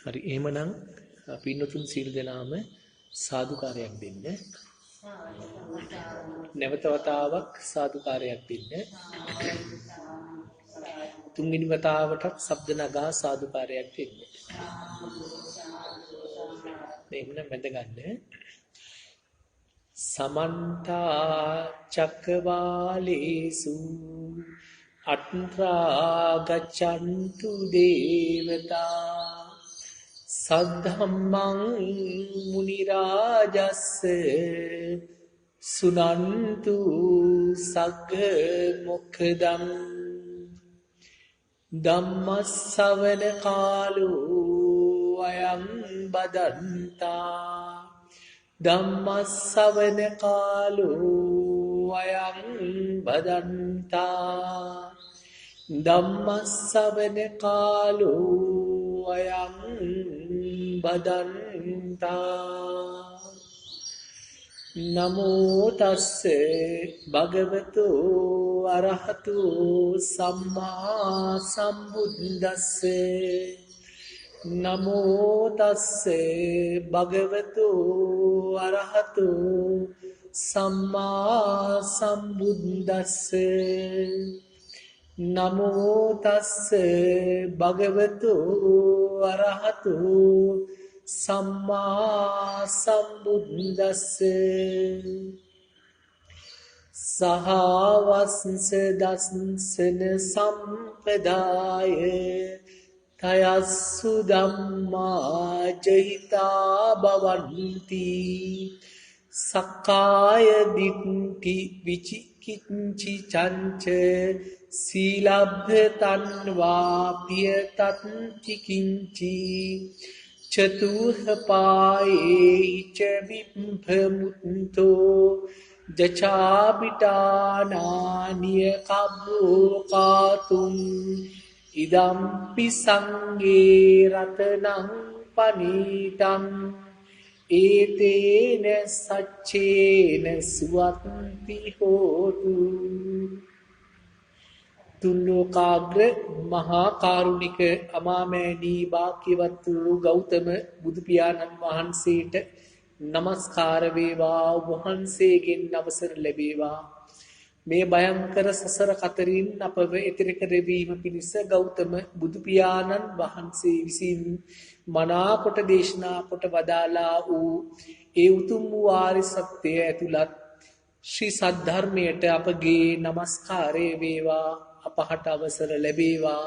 හරි එහෙමනම් පින්නතුන් සීල දෙනාම සාදුකාරයක් දෙන්න. නැවත වතාවක් සාදුකාරයක් දෙන්න. තුන්වෙනි වතාවටත් ශබ්ද නගා සාදුකාරයක් දෙන්න. එහෙනම් වැඳ ගන්න. සමන්ත චක්කවාලේසු අත්‍රා ගච්ඡන්තු දේවතා සද්ධම්මං මුනි රාජස්ස සුනන්තු සග්ග මොක්ඛදං ධම්මස්සවන කාලෝ අයං බදන්තා ධම්මස්සවන කාලෝ අයං බදන්තා ධම්මස්සවන කාලෝ අයං බදන්තා නමෝ තස්ස භගවතු අරහතු සම්මා සම්බුද්දස්ස නමෝ තස්ස භගවතු අරහතු සම්මා සම්බුද්දස්ස නමෝ තස්ස භගවතු අරහතු සම්මා සම්බුද්දස්ස සහවස්ස දස්සන සම්පදාය තයස්සු ධම්මා ජහිතා භවන්ති සක්කාය දිට්ඨි විචිකිච්ඡි චංච සීලබ්බතං වාපිය තත්ති කිංචි චතුර්ථපායේ ච විප්පමුත්තෝ ජචාපිටානානිය කබ්බෝ කාතුම් ඉදම්පි සංගේ රතනං පනීතං ඒතේන සච්චේන සුවත්ති හෝතු තුන්ලෝකාග්‍ර මහා කාරුණික අමාමෑණී භාග්‍යවත් වූ ගෞතම බුදු පියාණන් වහන්සේට නමස්කාර වේවා. වහන්සේගෙන් අවසර ලැබේවා මේ භයංකර සසර කතරින් අපව එතෙර කරවීම පිණිස ගෞතම බුදු පියාණන් වහන්සේ විසින් මනා කොට දේශනා කොට වදාලා වූ ඒ උතුම් වූ ආර්ය සත්‍යය ඇතුළත් ශ්‍රී සද්ධර්මයට අපගේ නමස්කාරය වේවා. අපහට අවසර ලැබේවා.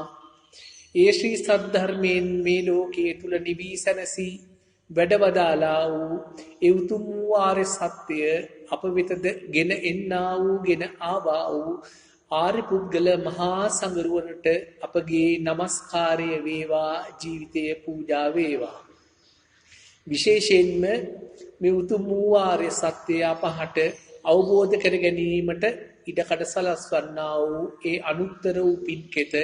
ඒ ශ්‍රී සද්ධර්මයෙන් මේ ලෝකයේ තුල නිවී සැනසී වැඩවදාලා වූ ඒ උතුම් වූ ආර්ය සත්‍යය අප වෙතද ගෙන එන්නා වූ ගෙන ආවා වූ ආර්ය පුද්ගල මහා සංඝරුවනට අපගේ නමස්කාරය වේවා. ජීවිතයේ පූජා වේවා. විශේෂයෙන්ම මේ උතුම් වූ ආර්ය සත්‍යය අපහට අවබෝධ කර ගැනීමට ඉඩකඩ සලස්වන්නා වූ ඒ අනුත්තර වූ පින්කෙත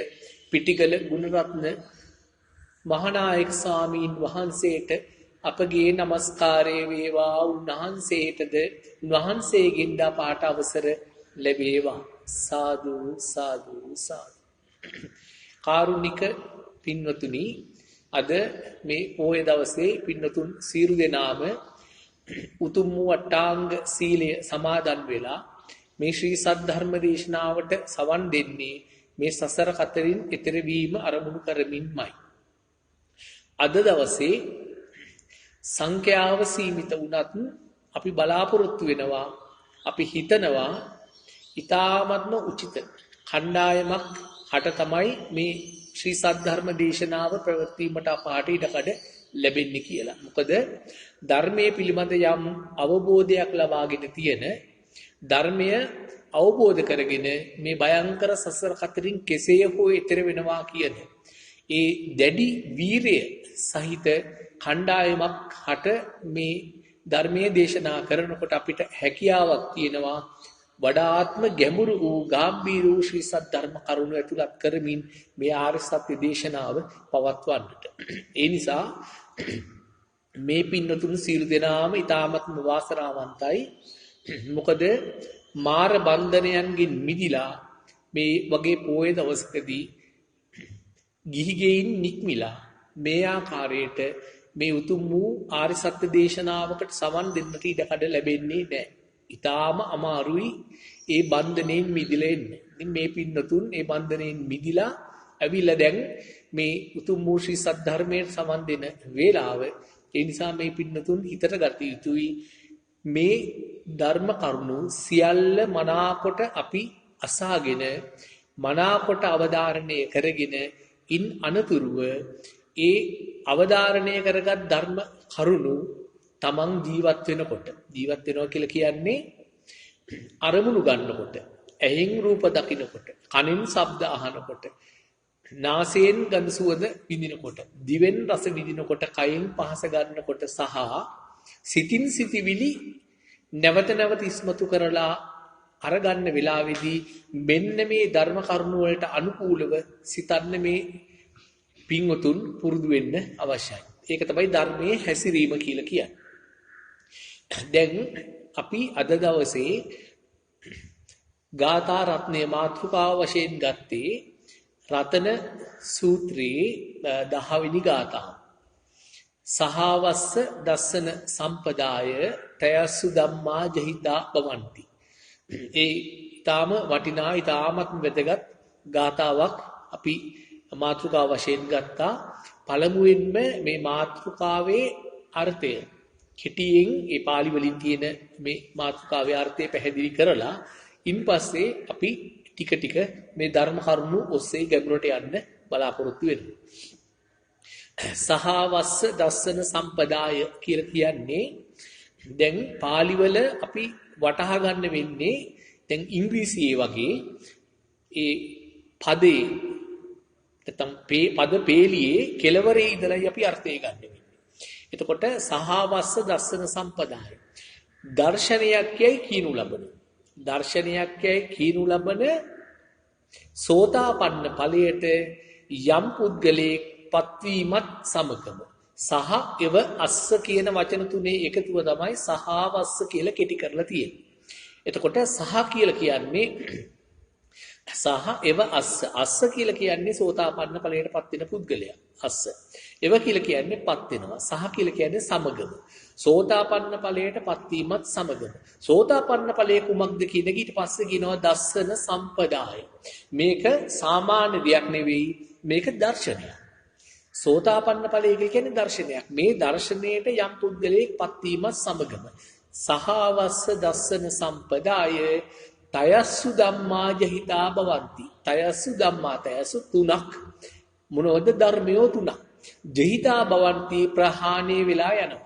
පිටිගල ගුණරත්න මහානායක ස්වාමීන් වහන්සේට අපගේ නමස්කාරය වේවා. උන්වහන්සේටද උන්වහන්සේගෙන් පාට අවසර ලැබේවා. සාදු සාදු සාදු. කාරුණික පින්වතුනි, අද මේ පොය දවසේ පින්වතුන් සියලු දෙනාම උතුම් වූ අටාංග සීලය සමාදන් වෙලා මේ ශ්‍රී සද්ධර්ම දේශනාවට සවන් දෙන්නේ මේ සසර කතරින් එතෙර වීම අරමුණු කරමින්මයි. අද දවසේ සංඛ්‍යාව සීමිත වුණත් අපි බලාපොරොත්තු වෙනවා, අපි හිතනවා ඊ타ත්ම උචිත කණ්ඩායමක් හට තමයි මේ ශ්‍රී සද්ධර්ම දේශනාව ප්‍රවෘත්තිමට අපහට ඉඩකඩ ලැබෙන්නේ කියලා. මොකද ධර්මයේ පිළිබඳ යම් අවබෝධයක් ලබාගෙන තියෙන, ධර්මය අවබෝධ කරගෙන මේ භයංකර සසර කතරින් කෙසේ හෝ ඈතර වෙනවා කියන ඒ දැඩි වීරිය සහිත කණ්ඩායමක් හට මේ ධර්මයේ දේශනා කරනකොට අපිට හැකියාවක් තියෙනවා වඩාත්ම ගැඹුරු වූ ගාම්භීර වූ ශ්‍රී සද්ධර්ම කරුණු ඇතුළත් කරමින් මේ ආර්ය සත්‍ය දේශනාව පවත්වන්නට. ඒ නිසා මේ පින්නතුන් සියලු දෙනාම ඊ타ත්ම වාසනාවන්තයි. මොකද මාර බන්ධනයන්ගෙන් මිදිලා මේ වගේ පොයේ දවසකදී ගිහිගෙයින් නික්මිලා මේ ආකාරයට මේ උතුම් වූ ආර්ය සත්‍ය දේශනාවකට සවන් දෙන්නට ඉඩකඩ ලැබෙන්නේ නැහැ. ඊටාම අමාරුයි ඒ බන්ධණයෙන් මිදෙලා එන්න. ඉතින් මේ පින්නතුන් ඒ බන්ධණයෙන් මිදිලා ඇවිල්ලා දැන් මේ උතුම් වූ ශ්‍රී සද්ධර්මයේ සවන් දෙන වේලාව. ඒ නිසා මේ පින්නතුන් හිතට ගත යුතුයි මේ ධර්ම කරුණු සියල්ල මනාකොට අපි අසාගෙන මනාකොට අවධාරණය කරගෙන ඉන් අනතුරුව ඒ අවධාරණය කරගත් ධර්ම කරුණු තමන් ජීවත් වෙනකොට ජීවත් වෙනවා කියලා කියන්නේ අරමුණු ගන්නකොට ඇහෙන් රූප දකිනකොට කනෙන් ශබ්ද අහනකොට නාසයෙන් ගඳ සුවඳ විඳිනකොට දිවෙන් රස විඳිනකොට කයෙන් පහස ගන්නකොට සහ සිතින් සිතිවිලි නැවත නැවත ඉස්මතු කරලා අරගන්න වෙලාවේදී මෙන්න මේ ධර්ම කරුණු වලට අනුකූලව සිතන්න මේ පින්වතුන් පුරුදු වෙන්න අවශ්‍යයි. ඒක තමයි ධර්මයේ හැසිරීම කියලා කියන්නේ. දැන් අපි අද දවසේ ගාථා රත්නයේ මාතෘකාව වශයෙන් ගත්තේ රතන සූත්‍රයේ 10 වෙනි ගාථාව. සහවස්ස දස්සන සම්පදාය තයස්සු ධම්මා ජහිතා භවಂತಿ. ඒ ඊටාම වටිනා ඊටාමත් වැදගත් ගාථාවක් අපි මාතෘකාව වශයෙන් ගත්තා. පළමුවෙන්ම මේ මාතෘකාවේ අර්ථය කෙටියෙන් ඒ පාලි වලින් තියෙන මේ මාතෘකාවේ අර්ථය පැහැදිලි කරලා ඉන්පස්සේ අපි ටික ටික මේ ධර්ම කරුණු ඔස්සේ ගැඹුරට යන්න බලාපොරොත්තු වෙනවා. සහවස්ස දස්සන සම්පදාය කියලා කියන්නේ දැන් පාලි වල අපි වටහා ගන්න වෙන්නේ දැන් ඉංග්‍රීසියේ වගේ ඒ පදේ නැත්නම් පද පේලියේ කෙලවරේ ඉඳලා අපි අර්ථය ගන්න වෙන්නේ. එතකොට සහවස්ස දස්සන සම්පදාය දර්ශනයක් යයි කියනු ලබන දර්ශනයක් යයි කියනු ලබන සෝතාපන්න ඵලයට යම් පුද්ගලයෙක් පත්වීමත් සමගම සහ එව අස්ස කියන වචන තුනේ එකතුව තමයි සහවස්ස කියලා කෙටි කරලා තියෙන්නේ. එතකොට සහ කියලා කියන්නේ සහ එව අස්ස කියලා කියන්නේ සෝතාපන්න ඵලයට පත් වෙන පුද්ගලයා. අස්ස. එව කියලා කියන්නේ පත් වෙනවා. සහ කියලා කියන්නේ සමගම. සෝතාපන්න ඵලයට පත් වීමත් සමගම. සෝතාපන්න ඵලයේ කුමක්ද කියන එක ඊට පස්සේ කියනවා දස්සන සම්පදාය. මේක සාමාන්‍ය දෙයක් නෙවෙයි. මේක දර්ශනයක්. සෝතාපන්න ඵලය කියන්නේ දර්ශනයක්. මේ දර්ශනයට යම් පුද්ගලයෙක් පත් වීමත් සමගම සහවස්ස දස්සන සම්පදාය තයස්සු ධම්මා ජහිතා භවಂತಿ. තයස්සු ධම්මා තයස්සු තුනක් මොනවද ධර්මයෝ තුනක්. ජහිතා භවಂತಿ ප්‍රහාණය වෙලා යනවා.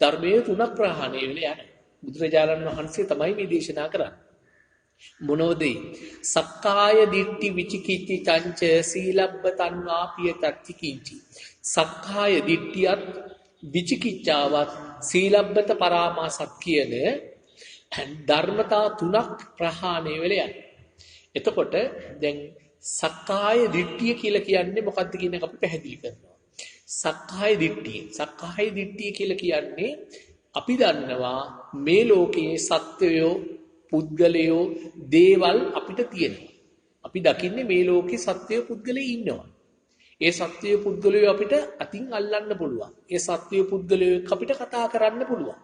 ධර්මයේ තුනක් ප්‍රහාණය වෙලා යනවා. බුදුරජාණන් වහන්සේ තමයි මේ දේශනා කරන්නේ. මොනවද? සක්කාය දිට්ඨි විචිකිච්ඡි චංච සීලබ්බතන්වා පියතත්ති කිංචි. සක්කාය දිට්ඨියත් විචිකිච්ඡාවත් සීලබ්බත පරාමාසත් කියන ධර්මතා තුනක් ප්‍රහාණය වෙලා යනවා. එතකොට දැන් සක්කාය දිට්ඨිය කියලා කියන්නේ මොකක්ද කියන එක අපි පැහැදිලි කරනවා. සක්කාය දිට්ඨිය කියලා කියන්නේ අපි දන්නවා මේ ලෝකයේ සත්වයෝ පුද්ගලයෝ දේවල් අපිට තියෙනවා. අපි දකින්නේ මේ ලෝකේ සත්වයෝ පුද්ගලයෝ ඉන්නවා. ඒ සත්වයෝ පුද්ගලයෝ අපිට අතින් අල්ලන්න පුළුවන්. ඒ සත්වයෝ පුද්ගලයෝ අපිට කතා කරන්න පුළුවන්.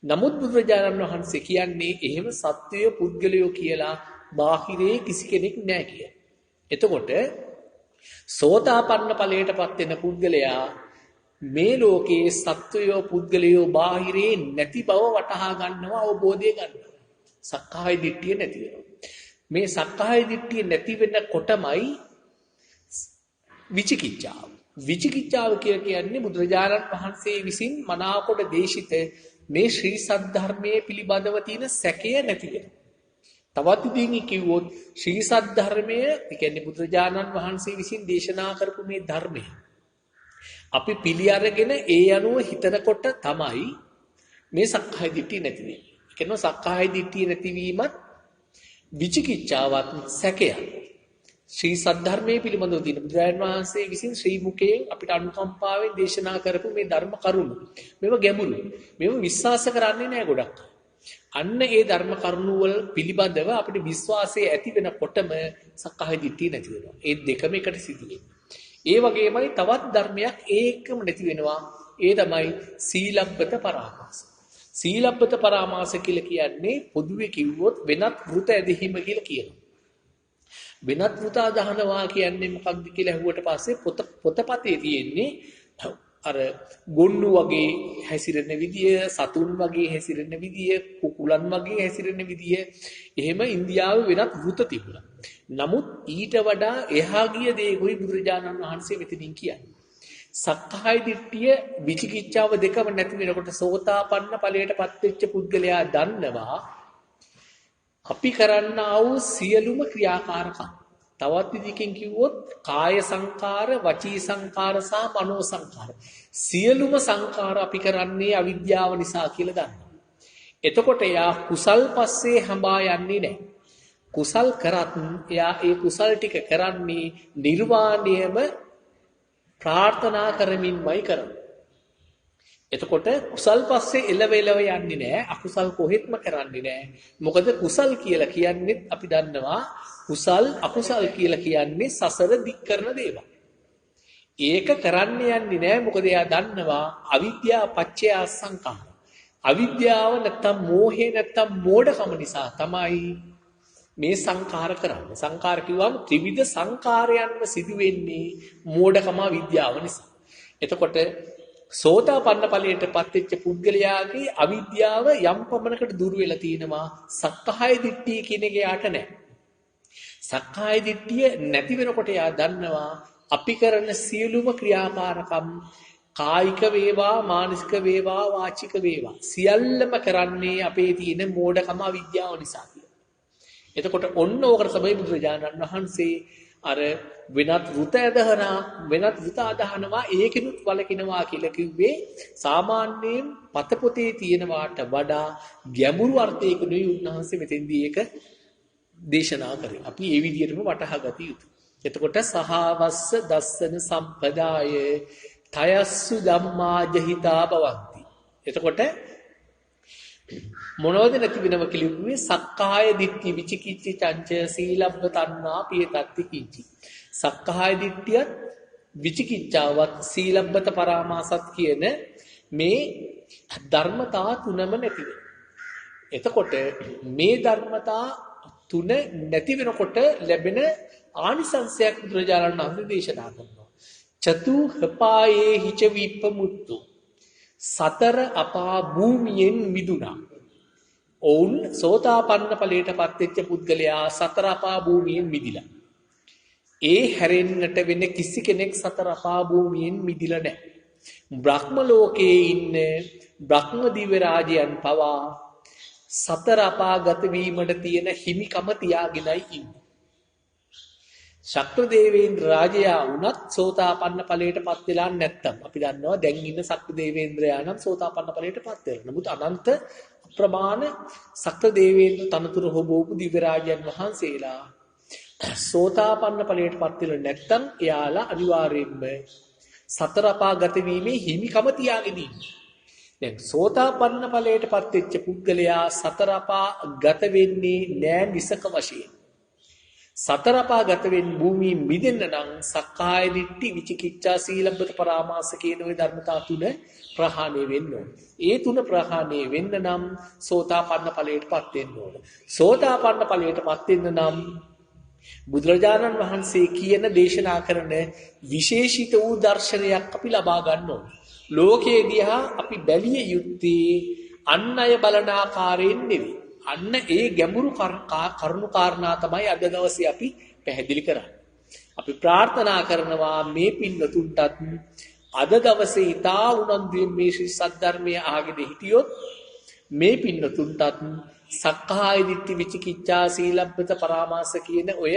නමුත් බුදුරජාණන් වහන්සේ කියන්නේ එහෙම සත්වයෝ පුද්ගලයෝ කියලා බාහිරේ කිසි කෙනෙක් නැහැ කියලා. එතකොට සෝතාපන්න ඵලයටපත් වෙන පුද්ගලයා මේ ලෝකයේ සත්වයෝ පුද්ගලයෝ බාහිරේ නැති බව වටහා ගන්නවා, අවබෝධය ගන්නවා. සක්කාය දිට්ඨිය නැති වෙනවා. මේ සක්කාය දිට්ඨිය නැති වෙනකොටමයි විචිකිච්ඡාව. විචිකිච්ඡාව කියන්නේ බුදුරජාණන් වහන්සේ විසින් මනාකොට දේශිත මේ ශ්‍රී සද්ධර්මයේ පිළිබඳව තියෙන සැකය නැති වෙනවා. තවත් ඉදින් කිව්වොත් ශ්‍රී සද්ධර්මය කියන්නේ බුදුරජාණන් වහන්සේ විසින් දේශනා කරපු මේ ධර්මය අපි පිළි අරගෙන ඒ අනුව හිතනකොට තමයි මේ සක්කාය දිට්ඨිය නැති වෙන්නේ. කියනවා සක්කාය දිට්ඨිය නැතිවීමත් විචිකිච්ඡාවත් සැකයක්. ශ්‍රී සද්ධර්මයේ පිළිබඳව තියෙන බුදුරජාණන් වහන්සේ විසින් ශ්‍රී මුඛයෙන් අපිට අනුකම්පාවෙන් දේශනා කරපු මේ ධර්ම කරුණු මේව ගැඹුරු. මේව විශ්වාස කරන්නේ නැහැ ගොඩක්. අන්න ඒ ධර්ම කරුණු වල පිළිබඳව අපිට විශ්වාසය ඇති වෙනකොටම සක්කාය දිට්ඨිය නැති වෙනවා. ඒ දෙකම එකට සිදු වෙනවා. ඒ වගේමයි තවත් ධර්මයක් ඒකම නැති වෙනවා. ඒ තමයි සීලබ්බත පරාමාස. සීලබ්බත පරාමාස කියලා කියන්නේ පොදුවේ කිව්වොත් වෙනත් වෘත ඇදහිම කියලා කියනවා. වෙනත් වෘත අදහනවා කියන්නේ මොකක්ද කියලා අහුවට පස්සේ පොතපතේ තියෙන්නේ අර ගොන්නු වගේ හැසිරෙන විදිය, සතුන් වගේ හැසිරෙන විදිය, කුකුලන් වගේ හැසිරෙන විදිය, එහෙම ඉන්දියාවේ වෙනත් වෘත තිබුණා. නමුත් ඊට වඩා එහා ගිය දේකුයි බුදුරජාණන් වහන්සේ මෙතනින් කියන්නේ. සක්කාය දිට්ඨිය විචිකිච්ඡාව දෙකම නැති වෙනකොට සෝතාපන්න ඵලයටපත් වෙච්ච පුද්ගලයා දන්නවා අපි කරන්නා වූ සියලුම ක්‍රියාකාරකම්. තවත් විදිහකින් කිව්වොත් කාය සංකාර, වචී සංකාර සහ මනෝ සංකාර. සියලුම සංකාර අපි කරන්නේ අවිද්‍යාව නිසා කියලා දන්නවා. එතකොට එයා කුසල් පස්සේ හඹා යන්නේ නැහැ. කුසල් කරත් එයා ඒ කුසල් ටික කරන්නේ නිර්වාණයම ප්‍රාර්ථනා කරමින්මයි කරන්නේ. එතකොට කුසල් පස්සේ එලවෙලව යන්නේ නැහැ. අකුසල් කොහෙත්ම කරන්නේ නැහැ. මොකද කුසල් කියලා කියන්නේ අපි දන්නවා කුසල් අකුසල් කියලා කියන්නේ සසර දික් කරන දේවල්. ඒක කරන්න යන්නේ නැහැ. මොකද එයා දන්නවා අවිද්‍යාව පත්‍ය සංඛාර. අවිද්‍යාව නැත්තම් මෝහය නැත්තම් මෝඩකම නිසා තමයි මේ සංඛාර කරන්නේ. සංඛාර කිව්වම ත්‍රිවිධ සංඛාරයන්ම සිදු වෙන්නේ මෝඩකම විද්‍යාව නිසා. එතකොට සෝතාපන්න ඵලයටපත් වෙච්ච පුද්ගලයාගේ අවිද්‍යාව යම් පමණකට දුර වෙලා තිනවා. සක්කාය දිට්ඨිය කියන එක යාට නැහැ. සක්කාය දිට්ඨිය නැති වෙනකොට යා දන්නවා අපි කරන සියලුම ක්‍රියාකාරකම් කායික වේවා, මානසික වේවා, වාචික වේවා සියල්ලම කරන්නේ අපේ තියෙන මෝඩකම අවිද්‍යාව නිසා කියලා. එතකොට ඔන්න ඕකට තමයි බුදුරජාණන් වහන්සේ අර වෙනත් වෘත අදහනවා ඒකිනුත් වලකිනවා කියලා කිව්වේ සාමාන්‍යයෙන් පතපොතේ තියෙනවාට වඩා ගැඹුරු අර්ථයකිනුයි උන්වහන්සේ මෙතෙන්දී ඒක දේශනා කරේ. අපි ඒ විදිහටම වටහා ගත යුතුයි. එතකොට සහවස්ස දස්සන සම්පදාය තයස්සු ධම්මා ජහිතා භවಂತಿ. එතකොට මොනවද නැති වෙනව කිලිුවේ සක්කාය දිට්ඨි විචිකිච්ඡි චංච සීලබ්බ තණ්හා පියතත්ති කිච්චි. සක්කාය දිට්ඨියත් විචිකිච්ඡාවත් සීලබ්බත පරාමාසත් කියන මේ ධර්මතා තුනම නැති වෙනවා. එතකොට මේ ධර්මතා තුන නැති වෙනකොට ලැබෙන ආනිසංසයක් බුදුරජාණන් වහන්සේ දේශනා කරනවා. චතු හපායේ හිච විප්පමුත්තු සතර අපා භූමියෙන් මිදුණා. ඔවුන් සෝතාපන්න ඵලයටපත් වෙච්ච පුද්ගලයා සතර අපා භූමියෙන් මිදිලා. ඒ හැරෙන්නට වෙන කිසි කෙනෙක් සතර අපා භූමියෙන් මිදිලා නැහැ. බ්‍රහ්ම ලෝකයේ ඉන්න බ්‍රහ්ම දිව්‍ය රාජයන් පවා සතර අපාගත වීමට තියෙන හිමිකම තියාගෙනයි ඉන්නේ. ශක්‍ර දේවේන්ද්‍ර රාජයා වුණත් සෝතාපන්න ඵලයටපත් වෙලා නැත්තම් අපි දන්නවා දැන් ඉන්න ශක්‍ර දේවේන්ද්‍රයා නම් සෝතාපන්න ඵලයටපත් වෙලා. නමුත් අනන්ත ප්‍රමාණ ශක්‍ර දේවේන්ද්‍ර තනතුරු හොබවපු දිව්‍ය රාජයන් වහන්සේලා සෝතාපන්න ඵලයටපත් වෙලා නැත්තම් එයාලා අනිවාර්යයෙන්ම සතර අපාගත වීමේ හිමිකම තියාගෙන ඉන්නේ. දැන් සෝතාපන්න ඵලයටපත් වෙච්ච පුද්ගලයා සතර අපාගත වෙන්නේ නෑ නිසක වශයෙන්. සතර අපාගත වෙන්න භූමියෙන් මිදෙන්න නම් සක්කාය දිට්ඨි විචිකිච්ඡා සීලබ්බත පරාමාස කියන ওই ධර්මතා තුන ප්‍රහාණය වෙන්න ඕන. ඒ තුන ප්‍රහාණය වෙන්න නම් සෝතාපන්න ඵලයටපත් වෙන්න ඕන. සෝතාපන්න ඵලයටපත් වෙන්න නම් බුදුරජාණන් වහන්සේ කියන දේශනා කරන විශේෂිත වූ දර්ශනයක් අපි ලබා ගන්න ඕන. ලෝකයේ දිහා අපි බැලිය යුත්තේ අන් අය බලන ආකාරයෙන් නෙවෙයි. අන්න ඒ ගැඹුරු කරුණු කාරණා තමයි අද දවසේ අපි පැහැදිලි කරන්නේ. අපි ප්‍රාර්ථනා කරනවා මේ පින්වතුන්ටත් අද දවසේ ඊතා උනන්දුවෙන් මේ ශ්‍රී සද්ධර්මය අහගෙන හිටියොත් මේ පින්වතුන්ටත් සක්කාය දිට්ඨි විචිකිච්ඡා සීලබ්බත පරාමාස කියන ඔය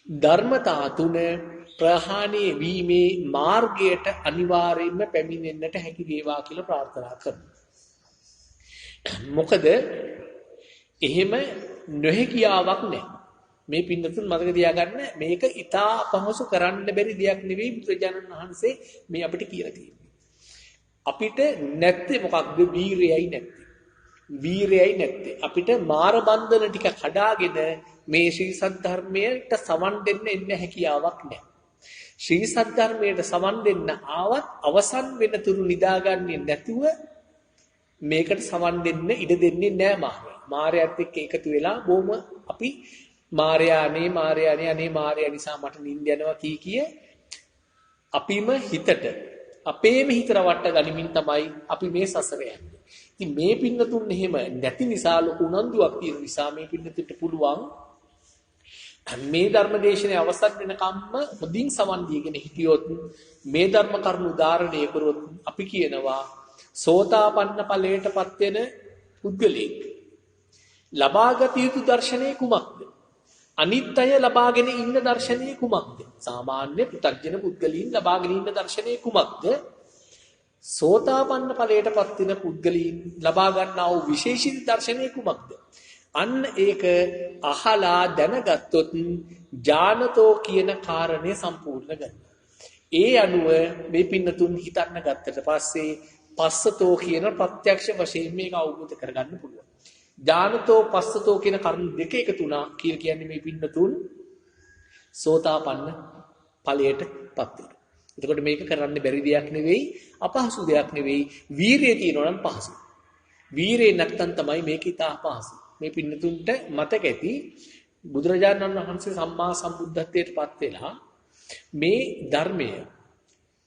ධර්මතා තුන ප්‍රහාණය වීමේ මාර්ගයට අනිවාර්යයෙන්ම පැමිණෙන්නට හැකි වේවා කියලා ප්‍රාර්ථනා කරනවා. මොකද එහෙම නොහැකියාවක් නැහැ. මේ පින්නතුන් මතක තියාගන්න මේක ඊටා අපහසු කරන්න බැරි දෙයක් නෙවෙයි බුදුරජාණන් වහන්සේ මේ අපිට කියලා තියෙන්නේ. අපිට නැත්තේ මොකක්ද? වීරයයි නැත්තේ. වීරයයි නැත්තේ. අපිට මාර බන්ධන ටික කඩාගෙන මේ ශ්‍රී සද්ධර්මයට සවන් දෙන්න එන්න හැකියාවක් නැහැ. ශ්‍රී සද්ධර්මයට සවන් දෙන්න ආවත් අවසන් වෙන තුරු නිදාගන්නේ නැතුව මේකට සවන් දෙන්න ඉඩ දෙන්නේ නැහැ මාර්යා. මාර්යාත් එක්ක එකතු වෙලා බොහොම අපි මාර්යානේ අනේ මාර්යා නිසා මට නිින්ද යනවා කිය අපිම හිතට අපේම හිත රවට්ට ගනිමින් තමයි අපි මේ සසර යන්නේ. ඉතින් මේ පින්නතුන් එහෙම නැති නිසා ලොකු උනන්දුවක් තියෙන නිසා මේ පින්නතුන්ට පුළුවන් මේ ධර්මදේශනේ අවසන් වෙනකම්ම හොඳින් සවන් දීගෙන හිටියොත් මේ ධර්ම කරුණු උදාහරණය කරොත් අපි කියනවා සෝතාපන්න ඵලයටපත් වෙන පුද්ගලෙක් ලබාගත යුතු දර්ශනය කුමක්ද? අනිත්‍ය ලබාගෙන ඉන්න දර්ශනය කුමක්ද? සාමාන්‍ය පුතග්ජන පුද්ගලයන් ලබාගෙන ඉන්න දර්ශනය කුමක්ද? සෝතාපන්න ඵලයටපත් වෙන පුද්ගලයන් ලබා ගන්නා වූ විශේෂිත දර්ශනය කුමක්ද? අන්න ඒක අහලා දැනගත්තොත් ඥානතෝ කියන කාරණය සම්පූර්ණ ගන්න. ඒ අනුව මේ පින්නතුන් හිතන්න ගත්තට පස්සේ පස්සතෝ කියන ප්‍රත්‍යක්ෂ වශයෙන් මේක අවබෝධ කරගන්න පුළුවන්. ඥානතෝ පස්සතෝ කියන කරුණු දෙක එකතු වුණා කියලා කියන්නේ මේ පින්නතුන් සෝතාපන්න ඵලයටපත් වෙනවා. එතකොට මේක කරන්න බැරි දෙයක් නෙවෙයි, අපහසු දෙයක් නෙවෙයි. වීරිය තියෙනවා නම් පහසුයි. වීරිය නැත්තම් තමයි මේක ඉතා අපහසු. මේ පින්නතුන්ට මතක ඇති බුදුරජාණන් වහන්සේ සම්මා සම්බුද්ධත්වයට පත් වෙලා මේ ධර්මය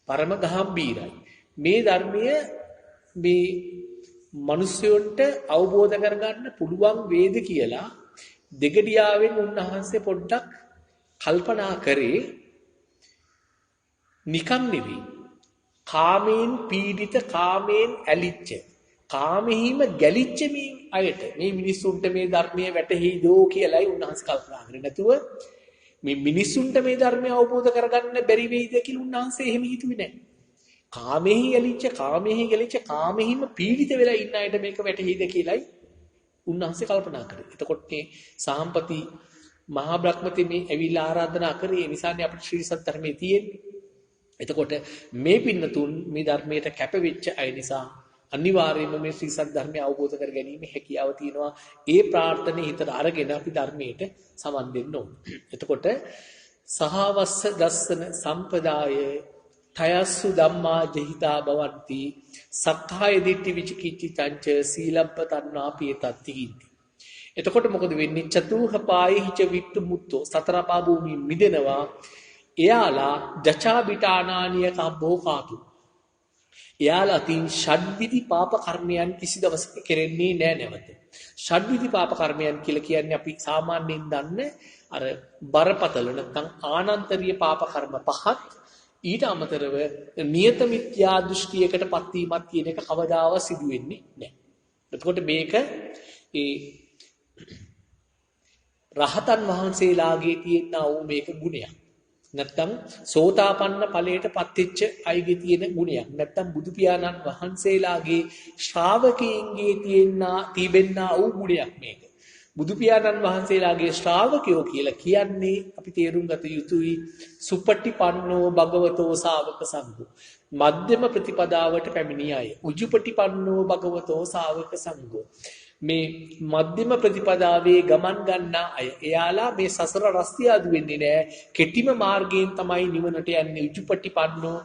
පරම ගාම්භීරයි. මේ ධර්මය මේ මිනිස්සුන්ට අවබෝධ කරගන්න පුළුවන් වේද කියලා දෙගඩියාවෙන් උන්වහන්සේ පොඩ්ඩක් කල්පනා කරේ. නිකම් නෙවෙයි. කාමයෙන් පීඩිත, කාමයෙන් ඇලිච්ච, කාමෙහිම ගැලිච්ච මේ අයට මේ මිනිස්සුන්ට මේ ධර්මයේ වැටහිදෝ කියලායි උන්වහන්සේ කල්පනා කරේ. නැතුව මේ මිනිස්සුන්ට මේ ධර්මය අවබෝධ කරගන්න බැරි වෙයිද කියලා උන්වහන්සේ එහෙම හිතුවේ නැහැ. කාමෙහි ඇලිච්ච, කාමෙහි ගැලිච්ච, කාමෙහිම පීඩිත වෙලා ඉන්න අයට මේක වැටහිද කියලායි උන්වහන්සේ කල්පනා කරේ. එතකොට මේ සාම්පති මහා බ්‍රහ්මති මේ ඇවිල්ලා ආරාධනා කරේ. ඒ නිසානේ අපිට ශ්‍රී සද්ධර්මයේ තියෙන්නේ. එතකොට මේ පින්නතුන් මේ ධර්මයට කැපවෙච්ච අය නිසා අනිවාර්යයෙන්ම මේ ශ්‍රී සද්ධර්මය අවබෝධ කර ගැනීම හැකියාව තියෙනවා. ඒ ප්‍රාර්ථනේ හිතට අරගෙන අපි ධර්මයට සමන් දෙන්න ඕන. එතකොට සහවස්ස දස්සන සම්පදාය තයස්සු ධම්මා ජහිතා භවಂತಿ සක්කාය දිට්ඨි විචිකිච්ඡිතංච සීලබ්බතන්නා පියතත්ති හිති. එතකොට මොකද වෙන්නේ? චතුහ පායෙහිච වික්තු මුත්තෝ සතර පා භූමිය මිදෙනවා. එයාලා ජචා බිටානානිය කම්බෝ කාතු. එයාලා තින් ෂඩ්විධි පාප කර්මයන් කිසි දවසක කෙරෙන්නේ නැහැ නැවත. ෂඩ්විධි පාප කර්මයන් කියලා කියන්නේ අපි සාමාන්‍යයෙන් දන්නේ අර බරපතල නැත්නම් ආනන්තරීය පාප කර්ම පහක්. ඊට අමතරව නියත මිත්‍යා දෘෂ්ටියකටපත් වීමක් කියන එක කවදාවත් සිදු වෙන්නේ නැහැ. එතකොට මේක ඒ රහතන් වහන්සේලාගේ තියෙනා වූ මේක ගුණයක්. නැත්තම් සෝතාපන්න ඵලයට පත්වෙච්ච අයගේ තියෙන ගුණයක්. නැත්තම් බුදු පියාණන් වහන්සේලාගේ ශ්‍රාවකයන්ගේ තිබෙනා වූ ගුණයක් මේක. බුදු පියාණන් වහන්සේලාගේ ශ්‍රාවකයෝ කියලා කියන්නේ අපි තේරුම් ගත යුතුයි සුපටිපන්නෝ භගවතෝ ශාවක සංඝෝ. මධ්‍යම ප්‍රතිපදාවට පැමිණි අය. උජුපටිපන්නෝ භගවතෝ ශාවක සංඝෝ. මේ මධ්‍යම ප්‍රතිපදාවේ ගමන් ගන්නා අය එයාලා මේ සසර රස්තිය අදු වෙන්නේ නැහැ. කෙටිම මාර්ගයෙන් තමයි නිවනට යන්නේ. උජුපටිපන්නෝ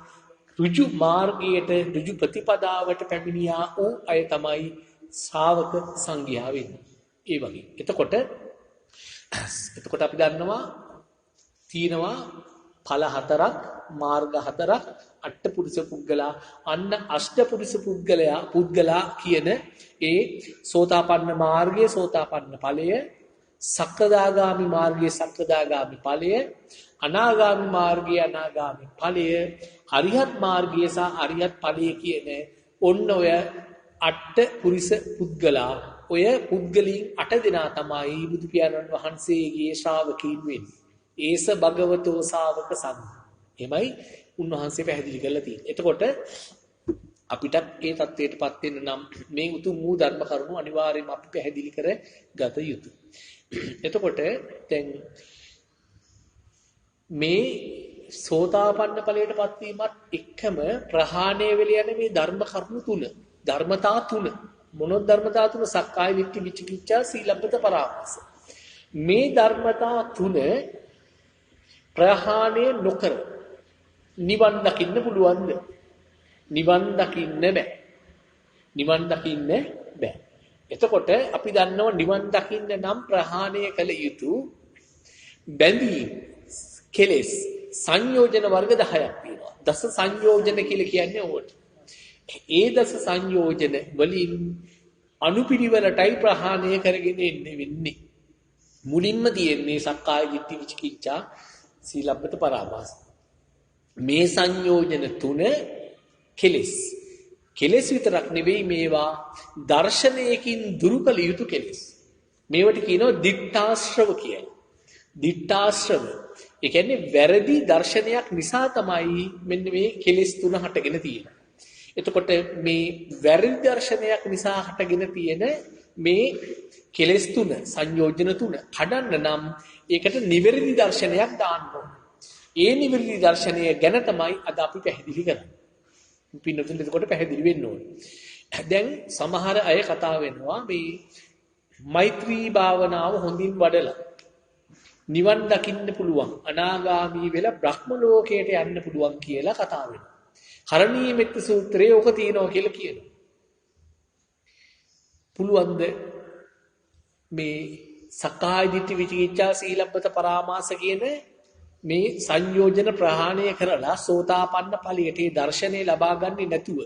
ඍජු මාර්ගයට ඍජු ප්‍රතිපදාවට පැමිණියා වූ අය තමයි ශ්‍රාවක සංඝයා වෙන්නේ. ඒ වගේ. එතකොට අපි දන්නවා තියෙනවා ඵල හතරක්, මාර්ග හතරක්, අට්ඨපුරුෂ පුද්ගලා, අන්න අෂ්ටපුරුෂ පුද්ගලා කියන ඒ සෝතාපන්න මාර්ගයේ සෝතාපන්න ඵලය, සක්‍රදාගාමි මාර්ගයේ සක්‍රදාගාමි ඵලය, අනාගාමි මාර්ගයේ අනාගාමි ඵලය, අරිහත් මාර්ගයේ සහ අරිහත් ඵලය කියන ඔන්න ඔය අට්ඨපුරුෂ පුද්ගලා ඔය පුද්ගලයන් 8 දෙනා තමයි බුදු පියාණන් වහන්සේගේ ශ්‍රාවකීන් වෙන්නේ. ඒස භගවතෝ ශාවක සංඝ. එමයි උන්වහන්සේ පැහැදිලි කරලා තියෙන්නේ. එතකොට අපිටත් ඒ தത്വයටපත් වෙන්න නම් මේ උතුම් වූ ධර්ම කරුණු අනිවාර්යයෙන්ම අපි පැහැදිලි කර ගත යුතුයි. එතකොට දැන් මේ සෝතාපන්න ඵලයටපත් වීමත් එක්කම ප්‍රහාණය වෙල යන මේ ධර්ම කරුණු තුන, ධර්මතා තුන මොනොත් ධර්මතා තුන? සක්කාය දිට්ඨි, විචිකිච්ඡා, සීලබ්බත පරාමාස. මේ ධර්මතා තුන ප්‍රහාණය නොකර නිවන් දකින්න පුළුවන්ද? නිවන් දකින්න බෑ. නිවන් දකින්න බෑ. එතකොට අපි දන්නවා නිවන් දකින්න නම් ප්‍රහාණය කළ යුතු බැඳීම් කෙලෙස් සංයෝජන වර්ග 10ක් තියෙනවා. දස සංයෝජන කියලා කියන්නේ ඕකට. ඒ දස සංයෝජන වලින් අනුපිළිවෙලටයි ප්‍රහාණය කරගෙන එන්නේ වෙන්නේ. මුලින්ම තියෙන්නේ සක්කාය දිට්ඨි විචිකිච්ඡා සීලබ්බත පරාමාස. මේ සංයෝජන තුන කෙලෙස්. කෙලෙස් විතරක් නෙවෙයි මේවා දර්ශනයකින් දුරු කළ යුතු කෙලෙස්. මේවට කියනවා දිට්ඨාශ්‍රව කියලා. දිට්ඨාශ්‍රව. ඒ කියන්නේ වැරදි දර්ශනයක් නිසා තමයි මෙන්න මේ කෙලෙස් තුන හටගෙන තියෙන්නේ. එතකොට මේ වැරදි දර්ශනයක් නිසා හටගෙන තියෙන මේ කෙලෙස් තුන සංයෝජන තුන කඩන්න නම් ඒකට නිවැරදි දර්ශනයක් දාන්න ඕන. ඒ නිවැරදි දර්ශනය ගැන තමයි අද අපි පැහැදිලි කරන්නේ. පින්නතුන් එතකොට පැහැදිලි වෙන්න ඕනේ. දැන් සමහර අය කතා වෙනවා මේ මෛත්‍රී භාවනාව හොඳින් වඩලා නිවන් දකින්න පුළුවන් අනාගාමී වෙලා බ්‍රහ්ම ලෝකයට යන්න පුළුවන් කියලා කතා වෙනවා. කරණීය මෙත්ත සූත්‍රයේ ඕක තියෙනවා කියලා කියනවා. පුළුවන්ද මේ සක්කාය දිට්ඨි විචිකිච්ඡා සීලබ්බත පරාමාස කියන මේ සංයෝජන ප්‍රහාණය කරලා සෝතාපන්න ඵලයට දර්ශනය ලබා ගන්නේ නැතුව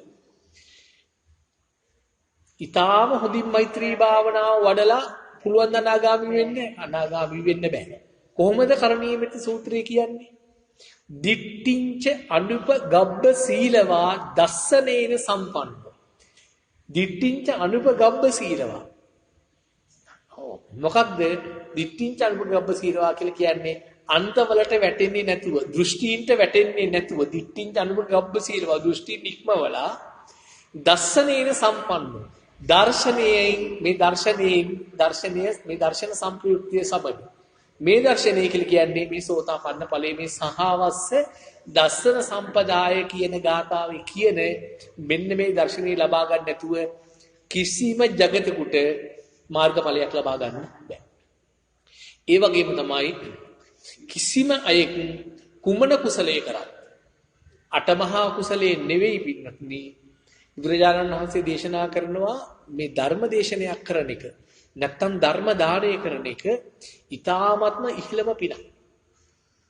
ඊටාම හොඳින් මෛත්‍රී භාවනාව වඩලා පුළුවන් ද අනාගාමී වෙන්න බෑ. කොහොමද කරණීය මෙත්ත සූත්‍රය කියන්නේ? දිට්ඨිංච අනුපගබ්බ සීලවා දස්සනේන සම්පන්නෝ. දිට්ඨිංච අනුපගබ්බ සීලවා. මොකක්ද දිට්ඨිංච අනුපගබ්බ සීලවා කියලා කියන්නේ? අන්තවලට වැටෙන්නේ නැතුව, දෘෂ්ටීන්ට වැටෙන්නේ නැතුව, දිට්ඨිංච අනුපගබ්බ සීලවා දෘෂ්ටීන් ඉක්මවලා දස්සනේන සම්පන්නෝ. මේ දර්ශන සම්ප්‍රයුක්තිය සබඳ මේ දර්ශනය කියලා කියන්නේ මේ සෝතාපන්න ඵලයේ මේ සහවස්ස දස්සන සම්පදාය කියන ගාථාවේ කියන මෙන්න මේ දර්ශනය ලබා ගන්න නැතුව කිසිම జగතෙකුට මාර්ගඵලයක් ලබා ගන්න බෑ. ඒ වගේම තමයි කිසිම අයෙක් කුමන කුසලයේ කරත් අටමහා කුසලයේ නෙවෙයි පින්නත්නි බුදුරජාණන් වහන්සේ දේශනා කරනවා මේ ධර්ම දේශනයක් කරන එක නැත්තම් ධර්ම දානය කරන එක ඊ타ත්ම ඉහළම පිනක්.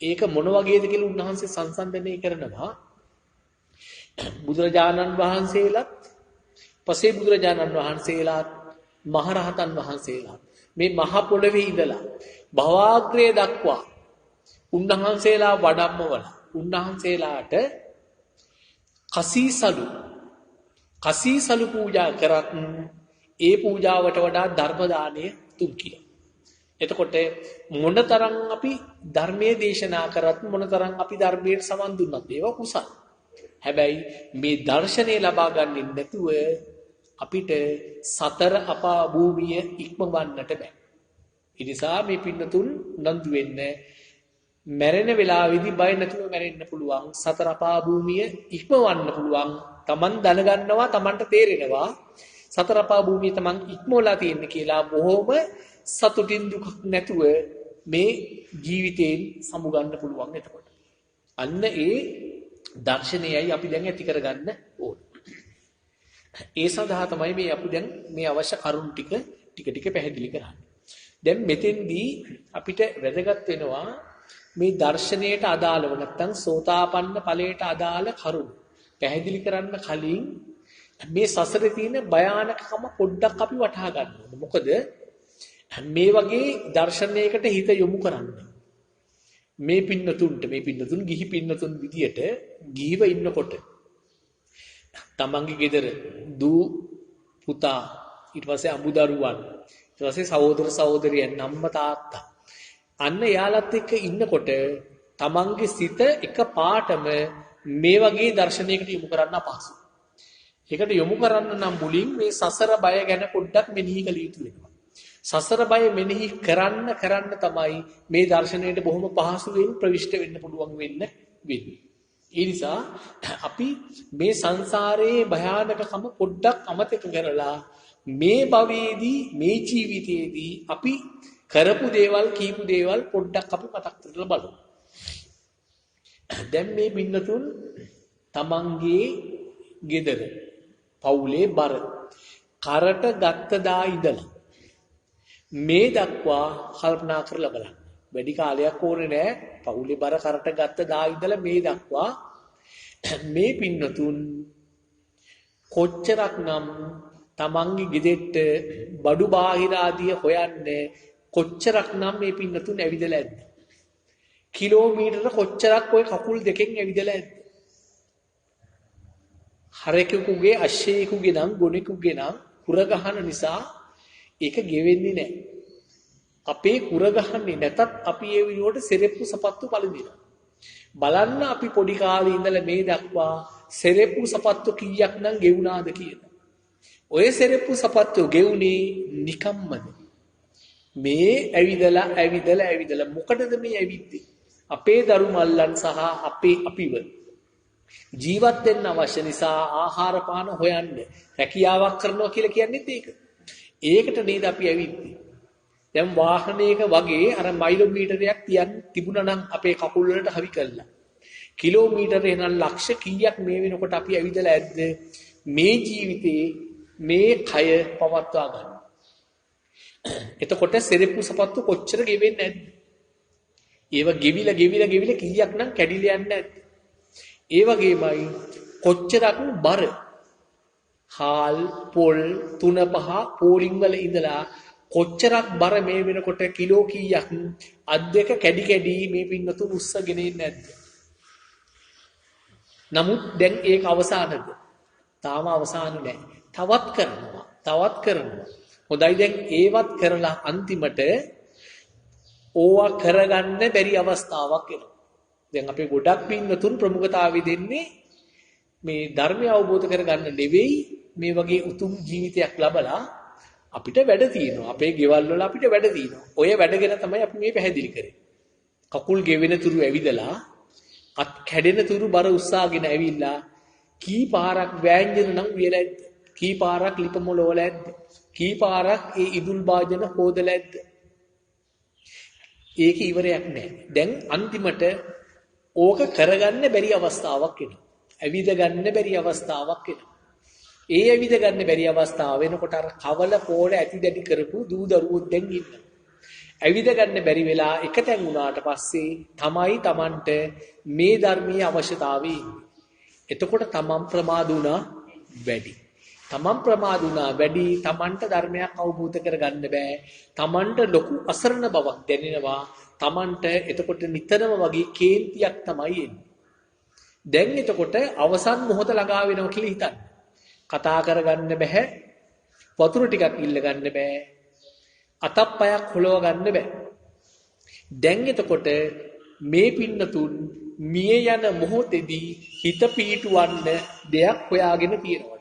ඒක මොන වගේද කියලා උන්වහන්සේ සංසන්දනය කරනවා. බුදුරජාණන් වහන්සේලාත් පසේ බුදුරජාණන් වහන්සේලාත් මහරහතන් වහන්සේලාත් මේ මහ පොළවේ ඉඳලා භවග්‍රය දක්වා උන්වහන්සේලා වඩම්මවල උන්වහන්සේලාට කසීසලු පූජා කරත් ඒ පූජාවට වඩා ධර්ම දාණය තුන් කියලා. එතකොට මොනතරම් අපි ධර්මයේ දේශනා කරත් මොනතරම් අපි ධර්මයට සමන් දුන්නත් ඒවා කුසල. හැබැයි මේ දර්ශනය ලබා ගන්නෙ නැතුව අපිට සතර අපා භූමිය ඉක්මවන්නට බෑ. ඒ නිසා මේ පින්නතුන් උනන්දු වෙන්න මැරෙන වෙලාවේදී බය නැතුව මැරෙන්න පුළුවන්. සතර අපා භූමිය ඉක්මවන්න පුළුවන්. Taman දැනගන්නවා, Tamanට තේරෙනවා සතර අපා භූමිය Taman ඉක්මවලා තියෙන්නේ කියලා බොහොම සතුටින් දුක් නැතුව මේ ජීවිතයෙන් සමුගන්න පුළුවන්. එතකොට අන්න ඒ දර්ශනයයි අපි දැන් ඇති කරගන්න ඕන. ඒ සඳහා තමයි මේ අපි දැන් මේ අවශ්‍ය කරුණු ටික පැහැදිලි කරන්නේ. දැන් මෙතෙන්දී අපිට වැදගත් වෙනවා මේ දර්ශනයට අදාළව නැත්නම් සෝතාපන්න ඵලයට අදාළ කරුණු පැහැදිලි කරන්න කලින් මේ සසරේ තියෙන භයානකකම පොඩ්ඩක් අපි වටහා ගන්න ඕනේ. මොකද මේ වගේ දර්ශනයකට හිත යොමු කරන්න. මේ පින්නතුන් ගිහි පින්නතුන් විදියට ගිහිව ඉන්නකොට තමන්ගේ ගෙදර දූ පුතා ඊට පස්සේ අමුදරුවන් ඊට පස්සේ සහෝදර සහෝදරියන් අම්මා තාත්තා අන්න යාලත් එක්ක ඉන්නකොට තමන්ගේ සිත එක පාටම මේ වගේ දර්ශනයකට යොමු කරන්න අපහසුයි. ඒකට යොමු කරන්න නම් මුලින් මේ සසර බය ගැන පොඩ්ඩක් මෙනෙහි කළ යුතු වෙනවා. සසර බය මෙනෙහි කරන්න තමයි මේ දර්ශනයට බොහොම පහසුවෙන් ප්‍රවිෂ්ඨ වෙන්න පුළුවන් වෙන්නේ. ඒ නිසා අපි මේ සංසාරයේ භයානකකම පොඩ්ඩක් අමතක කරලා මේ භවයේදී මේ ජීවිතයේදී අපි කරපු දේවල් කීපු දේවල් පොඩ්ඩක් අපි මතක් කරලා බලමු. දැන් මේ පින්නතුන් තමන්ගේ ගෙදර පවුලේ බර කරට ගත්ත දා ඉඳලා මේ දක්වා කල්පනා කරලා බලන්න. වැඩි කාලයක් ඕනේ නෑ. පවුලේ බර කරට ගත්ත දා ඉඳලා මේ දක්වා මේ පින්නතුන් කොච්චරක්නම් තමන්ගේ ගෙදෙට්ට බඩු බාහිර ආදිය හොයන්නේ කොච්චරක්නම් මේ පින්නතුන් ඇවිදලා ඇද්ද? කිලෝමීටර කොච්චරක් ඔය කකුල් දෙකෙන් ඇවිදලා ඇද්ද? හරකෙකුගේ අශ්වයෙකුගේ නම් ගොනෙකුගේ නම් කුර ගහන නිසා ඒක ගෙවෙන්නේ නැහැ. අපේ කුර ගහන්නේ නැතත් අපි ඒ විදිහට සෙරෙප්පු සපත්තු පළඳිනවා. බලන්න අපි පොඩි කාලේ ඉඳලා මේ දක්වා සෙරෙප්පු සපත්තු කීයක් නම් ගෙවුනාද කියලා. ඔය සෙරෙප්පු සපත්තු ගෙවුනේ නිකම්මද? මේ ඇවිදලා මොකටද මේ ඇවිද්දේ? අපේ දරු මල්ලන් සහ අපිව ජීවත් වෙන්න අවශ්‍ය නිසා ආහාර පාන හොයන්න රැකියාවක් කරනවා කියලා කියන්නේත් ඒක. ඒකට නේද අපි ඇවිද්දේ. දැන් වාහනයක වගේ අර මයිලෝමීටරයක් තිබුණා නම් අපේ කකුල් වලට හවි කළා. කිලෝමීටරේ නම් ලක්ෂ කීයක් මේ වෙනකොට අපි ඇවිදලා ඇද්ද මේ ජීවිතේ මේ කය පවත්වා ගන්න. එතකොට සෙරෙප්පු සපත්තු කොච්චර ගෙවෙන්නේ නැද්ද? ඒව ගෙවිලා කීයක් නම් කැඩිලා යන්නේ නැද්ද? ඒ වගේමයි කොච්චරක් බර හාල් පොල් 3-5 පෝලිං වල ඉඳලා කොච්චරක් බර මේ වෙනකොට කිලෝ කීයක් අත් දෙක කැඩි මේ පින්නතුන් උස්සගෙන ඉන්නේ නැද්ද? නමුත් දැන් ඒක අවසానද? තාම අවසాన නැහැ. තවත් කරනවා. හොඳයි දැන් ඒවත් කරලා අන්තිමට ඕවා කරගන්න බැරි අවස්ථාවක් එනවා. දැන් අපේ ගොඩක් පින්නතුන් ප්‍රමුඛතාවය දෙන්නේ මේ ධර්මය අවබෝධ කරගන්න නෙවෙයි මේ වගේ උතුම් ජීවිතයක් ලබලා අපිට වැඩ තියෙනවා. අපේ ගෙවල් වල අපිට වැඩ තියෙනවා. ඔය වැඩගෙන තමයි අපි මේ පැහැදිලි කරේ. කකුල් ගෙවෙන තුරු ඇවිදලා අත් කැඩෙන තුරු බර උස්සාගෙන ඇවිල්ලා කී පාරක් වෑංජන නම් වියලා ඇද්ද? කී පාරක් ලිප මොලවල ඇද්ද? කී පාරක් ඒ ඉදුල් වාදන හොදලා ඇද්ද? ඒක ඉවරයක් නෑ. දැන් අන්තිමට ඕක කරගන්න බැරි අවස්ථාවක් එනවා. ඇවිද ගන්න බැරි අවස්ථාවක් එනවා. ඒ ඇවිද ගන්න බැරි අවස්ථාව වෙනකොට අර කවල පොළ ඇති දැඩි කරපු දූ දරුවෝ දැන් ඉන්නවා. ඇවිද ගන්න බැරි වෙලා එකතෙන් වුණාට පස්සේ තමයි Tamanට මේ ධර්මීය අවශ්‍යතාවය ඉන්නේ. එතකොට Taman ප්‍රමාද වුණා වැඩි. Tamanට ධර්මයක් අවබෝධ කරගන්න බෑ. Tamanට ලොකු අසරණ බවක් දැනෙනවා. Tamanට එතකොට නිතරම වගේ කේන්තියක් තමයි එන්නේ. දැන් එතකොට අවසන් මොහොත ළඟා වෙනවා කියලා හිතන්න. කතා කරගන්න බෑ. වතුර ටිකක් ඉල්ල ගන්න බෑ. අතක් පයක් හොලව ගන්න බෑ. දැන් එතකොට මේ පින්නතුන් මිය යන මොහොතේදී හිත පිහිටුවන්න දෙයක් හොයාගෙන තියෙනවා.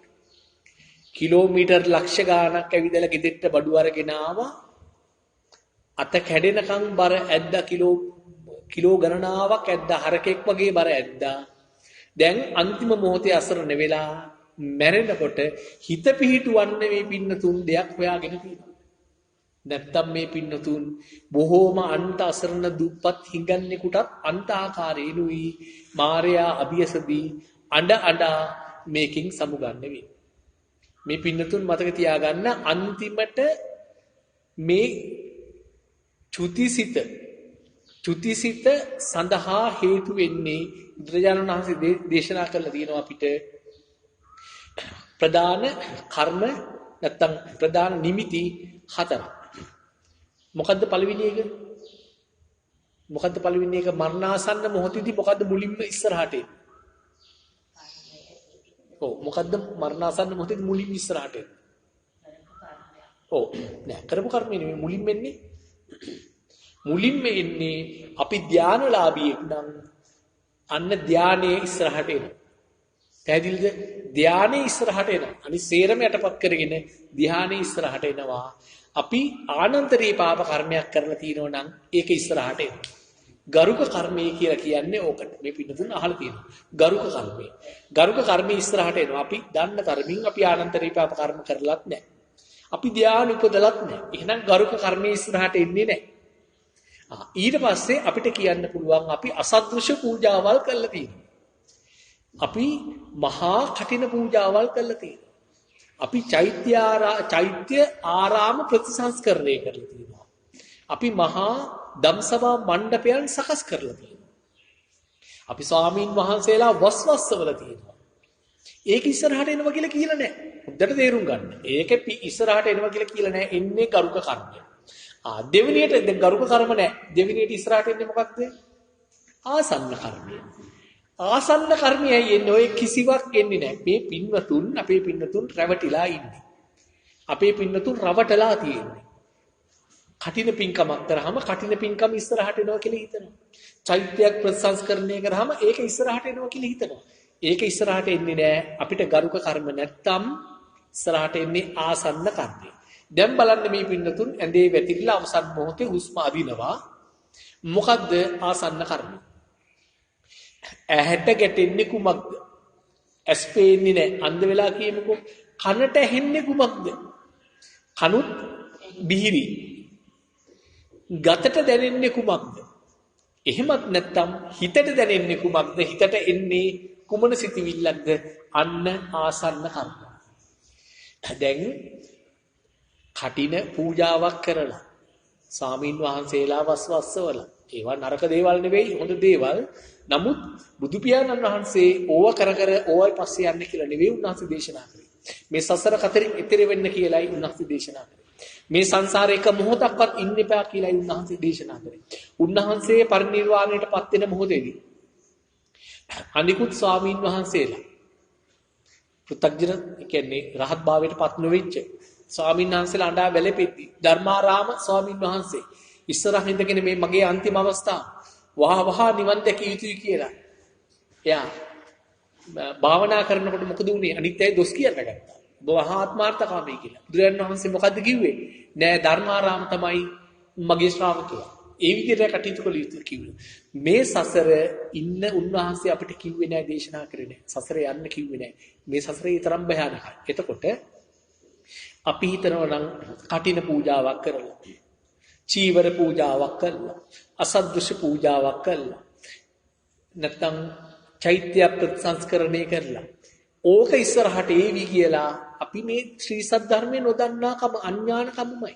කිලෝමීටර් ලක්ෂ ගාණක් ඇවිදලා ගෙදෙට්ට බඩු අරගෙන ආවා. අත කැඩෙනකන් බර ඇද්දා කිලෝ ගණනාවක් ඇද්දා හරකෙක් වගේ බර ඇද්දා. දැන් අන්තිම මොහොතේ අසරණ වෙලා මැරෙනකොට හිත පිහිටුවන්න මේ පින්නතුන් දෙයක් හොයාගෙන තියෙනවා. නැත්තම් මේ පින්නතුන් බොහෝම අන්ත අසරණ දුප්පත් හිඟන්නෙකුටත් අන්ත ආකාරයෙන්ුයි මාර්යා අභියසදී අඬ මේකින් සමුගන්න වෙන්නේ. මේ පින්නතුන් මතක තියාගන්න අන්තිමට මේ චුතිසිත සඳහා හේතු වෙන්නේ බුදුරජාණන් වහන්සේ දේශනා කරලා තියෙනවා අපිට ප්‍රධාන කර්ම නැත්තම් ප්‍රධාන නිමිති 4. මොකද්ද පළවෙනි එක? මරණාසන්න මොහොතේදී මොකද්ද මුලින්ම ඉස්සරහට එන්නේ? මොකද්ද මරණාසන්න මොහොතේදී මුලින්ම ඉස්සරහට එන්නේ? නෑ කරපු කර්මය නෙමෙයි මුලින්ම එන්නේ. මුලින්ම එන්නේ අපි ධානලාභියෙක් නම් අන්න ධානයේ ඉස්සරහට එනවා. පැහැදිලිද? ධානයේ ඉස්සරහට එනවා. අනිත් සේරම යටපත් කරගෙන ධානයේ ඉස්සරහට එනවා. අපි ආනන්තරී පාප කර්මයක් කරලා තියෙනවා නම් ඒක ඉස්සරහට එනවා. ගරුක කර්මය කියලා කියන්නේ ඕකට. මේ පිටුතුන් අහලා තියෙනවා. ගරුක කර්මයේ ඉස්සරහට එනවා. අපි දන්න තරමින් අපි ආනන්තරී පාප කර්ම කරලත් නැහැ. අපි ධානය උපදලත් නැහැ. එහෙනම් ගරුක කර්මයේ ඉස්සරහට එන්නේ නැහැ. ඊට පස්සේ අපිට කියන්න පුළුවන් අපි අසදෘශ්‍ය පූජාවල් කරලා තියෙනවා. අපි මහා කටින පූජාවල් කරලා තියෙනවා. අපි චෛත්‍ය ආරාම ප්‍රතිසංස්කරණය කරලා තියෙනවා. අපි මහා දම්සභා මණ්ඩපයන් සකස් කරලා තියෙනවා. අපි ස්වාමීන් වහන්සේලා වස්වස්සවල තියෙනවා. ඒක ඉස්සරහට එනවා කියලා කියලා නැහැ. හොඳට තේරුම් ගන්න. ඒක ඉස්සරහට එනවා කියලා කියලා නැහැ. එන්නේ ගරුක කර්මය. දෙවෙනියට දැන් ගරුක කර්ම නැහැ. දෙවෙනියට ඉස්සරහට එන්නේ මොකක්ද? ආසන්න කර්මය. ආසන්න කර්මයයි එන්නේ. ඔය කිසිවක් එන්නේ නැහැ. මේ පින්වතුන් අපේ පින්වතුන් රැවටිලා ඉන්නේ. අපේ පින්වතුන් රවටලා තියෙන්නේ. කටින පින්කමක් කරාම කටින පින්කම ඉස්සරහට එනවා කියලා හිතනවා. චෛත්‍යයක් ප්‍රතිසංස්කරණය කරාම ඒක ඉස්සරහට එනවා කියලා හිතනවා. ඒක ඉස්සරහට එන්නේ නැහැ. අපිට ගරුක කර්ම නැත්තම් ඉස්සරහට එන්නේ ආසන්න කර්මය. දැන් බලන්න මේ පින්නතුන් ඇඳේ වැතිරිලා අවසන් මොහොතේ හුස්ම අදිනවා. මොකද්ද ආසන්න කර්මය? ඇහැට ගැටෙන්නේ කුමක්ද? ඇස් පේන්නේ නැහැ. අන්ධ වෙලා කියමුකෝ. කනට ඇහෙන්නේ කුමක්ද? කනුත් බිහිරි. ගතට දැනෙන්නේ කුමක්ද? එහෙමත් නැත්නම් හිතට දැනෙන්නේ කුමක්ද? හිතට එන්නේ කුමන සිතිවිල්ලක්ද? අන්න ආසන්න කර්ම. දැන් කටින පූජාවක් කරලා ස්වාමීන් වහන්සේලා වස්වස්සවල ඒවා නරක දේවල් නෙවෙයි හොඳ දේවල්. නමුත් බුදු පියාණන් වහන්සේ ඕව කර ඕවයි පස්සේ යන්න කියලා නෙවෙයි උන්වහන්සේ දේශනා කරේ. මේ සසර කතරින් එතෙර වෙන්න කියලායි උන්වහන්සේ දේශනා කරේ. මේ සංසාරේ එක මොහොතක්වත් ඉන්න එපා කියලායි උන්වහන්සේ දේශනා කරේ. උන්වහන්සේ පරිනිර්වාණයටපත් වෙන මොහොතේදී අනිකුත් ස්වාමීන් වහන්සේලා පෘථග්ජන කියන්නේ රහත් භාවයටපත් නොවෙච්ච ස්වාමීන් වහන්සේලා අඬා වැළපෙද්දි ධර්මාරාම ස්වාමීන් වහන්සේ ඉස්සරහින් ඉඳගෙන මේ මගේ අන්තිම අවස්ථාව වහ නිවන් දැකිය යුතුයි කියලා. එයා භාවනා කරනකොට මොකද වුනේ? අනිත් අය දොස් කියන්න ගත්තා. බොහෝ ආත්මාර්ථකාමී කියලා. බුදුරජාණන් වහන්සේ මොකද්ද කිව්වේ? නෑ ධර්මාරාම තමයි මගේ ශ්‍රාවකයා. ඒ විදිහට කටයුතු කළ යුතු කිව්වේ. මේ සසර ඉන්න උන්වහන්සේ අපිට කිව්වේ නෑ දේශනා කරේ නෑ. සසර යන්න කිව්වේ නෑ. මේ සසරේ තරම් භයානකයි. එතකොට අපි හිතනවා නම් කටින පූජාවක් කරලා, චීවර පූජාවක් කරලා, අසද්දෘශ්‍ය පූජාවක් කරලා, නැත්නම් චෛත්‍ය ප්‍රතිසංස්කරණය කරලා ඕක ඉස්සරහට ඒවි කියලා අපි මේ ශ්‍රී සද්ධර්මයේ නොදන්නාකම අඥානකමයි.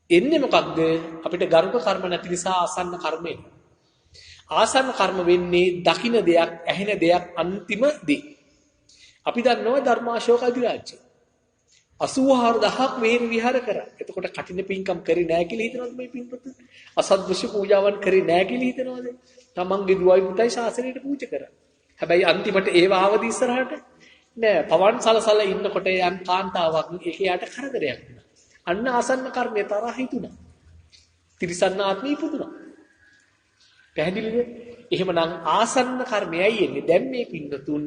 එන්නේ මොකක්ද? අපිට ගරුක කර්ම නැති නිසා ආසන්න කර්ම එනවා. ආසන්න කර්ම වෙන්නේ දකින්න දෙයක්, ඇහෙන දෙයක් අන්තිම දේ. අපි දන්නවා ධර්මාශෝක අධිරාජ්‍ය 84000ක් වේර විහාර කරා. එතකොට කටින පින්කම් කරේ නැහැ කියලා හිතනවද මේ පින්පත? අසද්දෘශ්‍ය පූජාවන් කරේ නැහැ කියලා හිතනවද? තමන්ගේ දුවයි පුතයි ශාසනයට පූජා කරා. හැබැයි අන්තිමට ඒව ආවද ඉස්සරහට? නෑ. පවන් සලසල ඉන්නකොට යම් කාන්තාවක් ඒක යට කරදරයක් වුණා. අන්න ආසන්න කර්මය තරහ හිතුණා. තිරිසන්න ආත්මය ඉපදුණා. පැහැදිලිද? එහෙමනම් ආසන්න කර්මයයි එන්නේ. දැන් මේ පින්නතුන්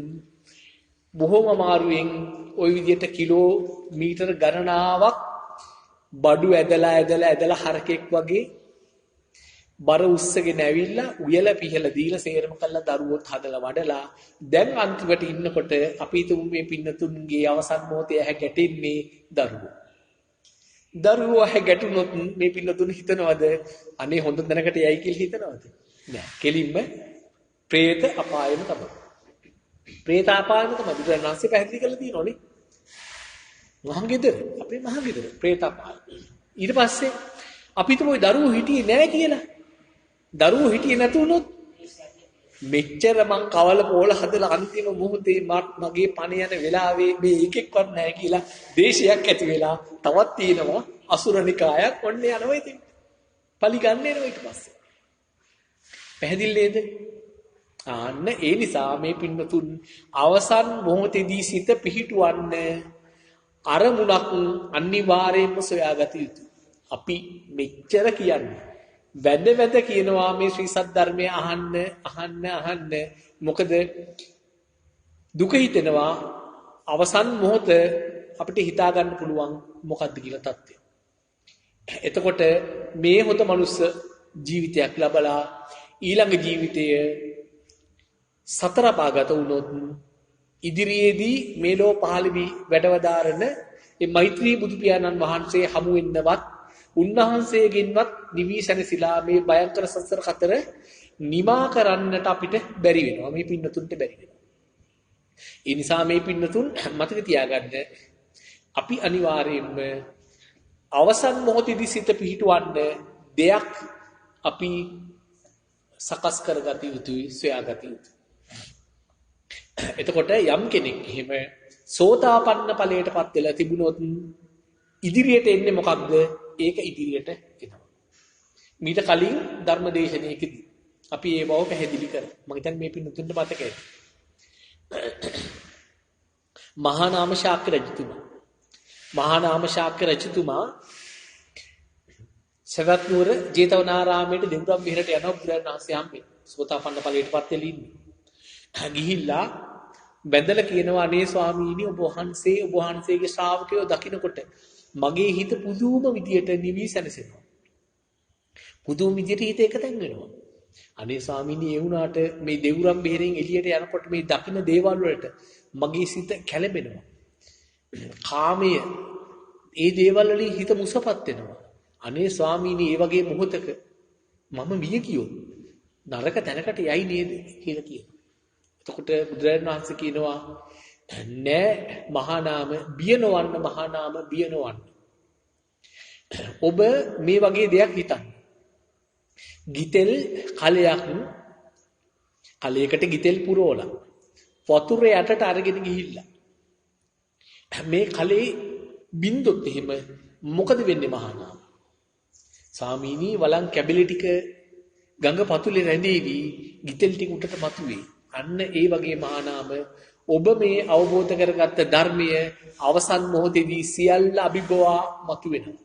බොහොම අමාරුවෙන් ওই විදිහට කිලෝමීටර් ගණනාවක් බඩු ඇදලා හරකෙක් වගේ බර උස්සගෙන ඇවිල්ලා උයල පිහල දීලා සේරම කළා දරුවොත් හදලා වඩලා දැන් අන්තිමට ඉන්නකොට අපි තුමු මේ පින්නතුන්ගේ අවසන් මොහොතේ ඇහැ ගැටෙන්නේ දරුවෝ ඇහැ ගැටුනොත් මේ පින්නතුන් හිතනවද අනේ හොඳ දැනකට යයි කියලා හිතනවද? නෑ. කෙලින්ම പ്രേත අපායෙම තමයි. പ്രേත අපායෙම තමයි බුදුරජාණන් වහන්සේ පැහැදිලි කරලා තියෙනෝනේ. මහගෙදර අපේ මහගෙදර പ്രേත අපාය. ඊට පස්සේ අපි තුමු දරුවෝ හිටියේ නෑ කියලා. දරුවෝ හිටියේ නැතුනොත් මෙච්චර මං කවල පොළ හදලා අන්තිම මොහොතේ මගේ පණ යන වෙලාවේ මේ එකෙක්වත් නැහැ කියලා දේශයක් ඇති වෙලා තවත් තියෙනවා අසුරනිකායක් ඔන්න යනවා ඉතින්. පලි ගන්න එනවා ඊට පස්සේ. පැහැදිලි නේද? ආන්න ඒ නිසා මේ පින්නතුන් අවසන් මොහොතේදී සිත පිහිටුවන්න අරමුණක් අනිවාර්යයෙන්ම සොයාගත යුතුයි. අපි මෙච්චර කියන්නේ වැඳ කියනවා මේ ශ්‍රී සද්ධර්මය අහන්න මොකද දුක හිතෙනවා අවසන් මොහොත අපිට හිතා ගන්න පුළුවන් මොකද්ද කියලා தත්ත්වය. එතකොට මේ හොත මනුස්ස ජීවිතයක් ලබලා ඊළඟ ජීවිතය සතර පාගත වුණොත් ඉදිරියේදී මේලෝ පහළවි වැඩවදාරන මේ මෛත්‍රී බුදු පියාණන් වහන්සේ හමු වෙන්නවත් උන්වහන්සේගෙන්වත් නිවි සැනසීලා මේ භයංකර සසර කතර නිමා කරන්නට අපිට බැරි වෙනවා. මේ පින්නතුන්ට බැරි වෙනවා. ඒ නිසා මේ පින්නතුන් මතක තියාගන්න අපි අනිවාර්යයෙන්ම අවසන් මොහොතේදී සිත පිහිටවන්න දෙයක් අපි සකස් කරගත යුතුයි, සොයාගත යුතුයි. එතකොට යම් කෙනෙක් එහෙම සෝතාපන්න ඵලයටපත් වෙලා තිබුණොත් ඉදිරියට එන්නේ මොකක්ද? ඒක ඉදිරියට එනවා. මීට කලින් ධර්මදේශනයකදී අපි ඒ බව පැහැදිලි කරා. මම හිතන්නේ මේ පින්තුන්ට මතකයි. මහා නාම ශාක්‍ය රජතුමා සවැත් නුවර ජේතවනාරාමයේ දෙව්රම් විහෙරට යනවා බුදුරජාණන් වහන්සේ හම්බෙන්න. සෝතාපන්න ඵලයටපත් වෙලා ඉන්නේ. ගිහිල්ලා බැඳලා කියනවා අනේ ස්වාමීනි ඔබ වහන්සේගේ ශ්‍රාවකයෝ දකින්නකොට මගේ හිත පුදුම විදියට නිවි සැනසෙනවා. පුදුම විදියට හිත එකතෙන් වෙනවා. අනේ ස්වාමීනි ඒ වුණාට මේ දෙව්රම් බෙහෙරෙන් එළියට යනකොට මේ දකින්න දේවල් වලට මගේ සිත කැළඹෙනවා. කාමයේ ඒ දේවල් වලින් හිත මුසපත් වෙනවා. අනේ ස්වාමීනි ඒ වගේ මොහොතක මම මිය ගියොත් නරක තැනකට යයි නේද කියලා කියනවා. එතකොට බුදුරජාණන් වහන්සේ කියනවා නෑ මහා නාම බිය නොවන්න. ඔබ මේ වගේ දෙයක් හිතන්න. ගිතෙල් කලයකට ගිතෙල් පුරවලා වතුර යටට අරගෙන ගිහිල්ලා මේ කලේ බින්දොත් එහෙම මොකද වෙන්නේ මහා නාම? සාමීනී වලං කැබලි ටික ගඟ පතුලේ රැඳෙවි ගිතෙල් ටික උඩට මතුවේ. අන්න ඒ වගේ මහා නාම ඔබ මේ අවබෝධ කරගත්ත ධර්මය අවසන් මොහොතේදී සියල්ල අභිභවා මතුවෙනවා.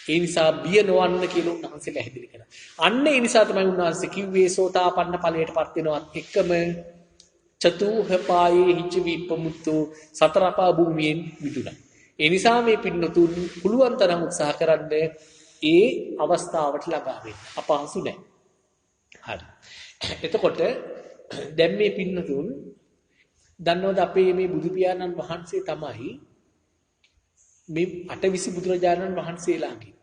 ඒ නිසා බිය නොවන්න කියලා උන්වහන්සේ පැහැදිලි කරා. අන්න ඒ නිසා තමයි උන්වහන්සේ කිව්වේ සෝතාපන්න ඵලයටපත් වෙනවත් එක්කම චතුහපායේ හිච විපමුක්තු සතරපා භූමියෙන් මිදුණා. ඒ නිසා මේ පින්නතුන් පුළුවන් තරම් උත්සාහ කරන්න ඒ අවස්ථාවට ළඟා වෙන්න. අපහසු නෑ. හරි. එතකොට දැන් මේ පින්නතුන් දන්නවද අපේ මේ බුදු පියාණන් වහන්සේ තමයි මේ 820 බුදුරජාණන් වහන්සේලාගේ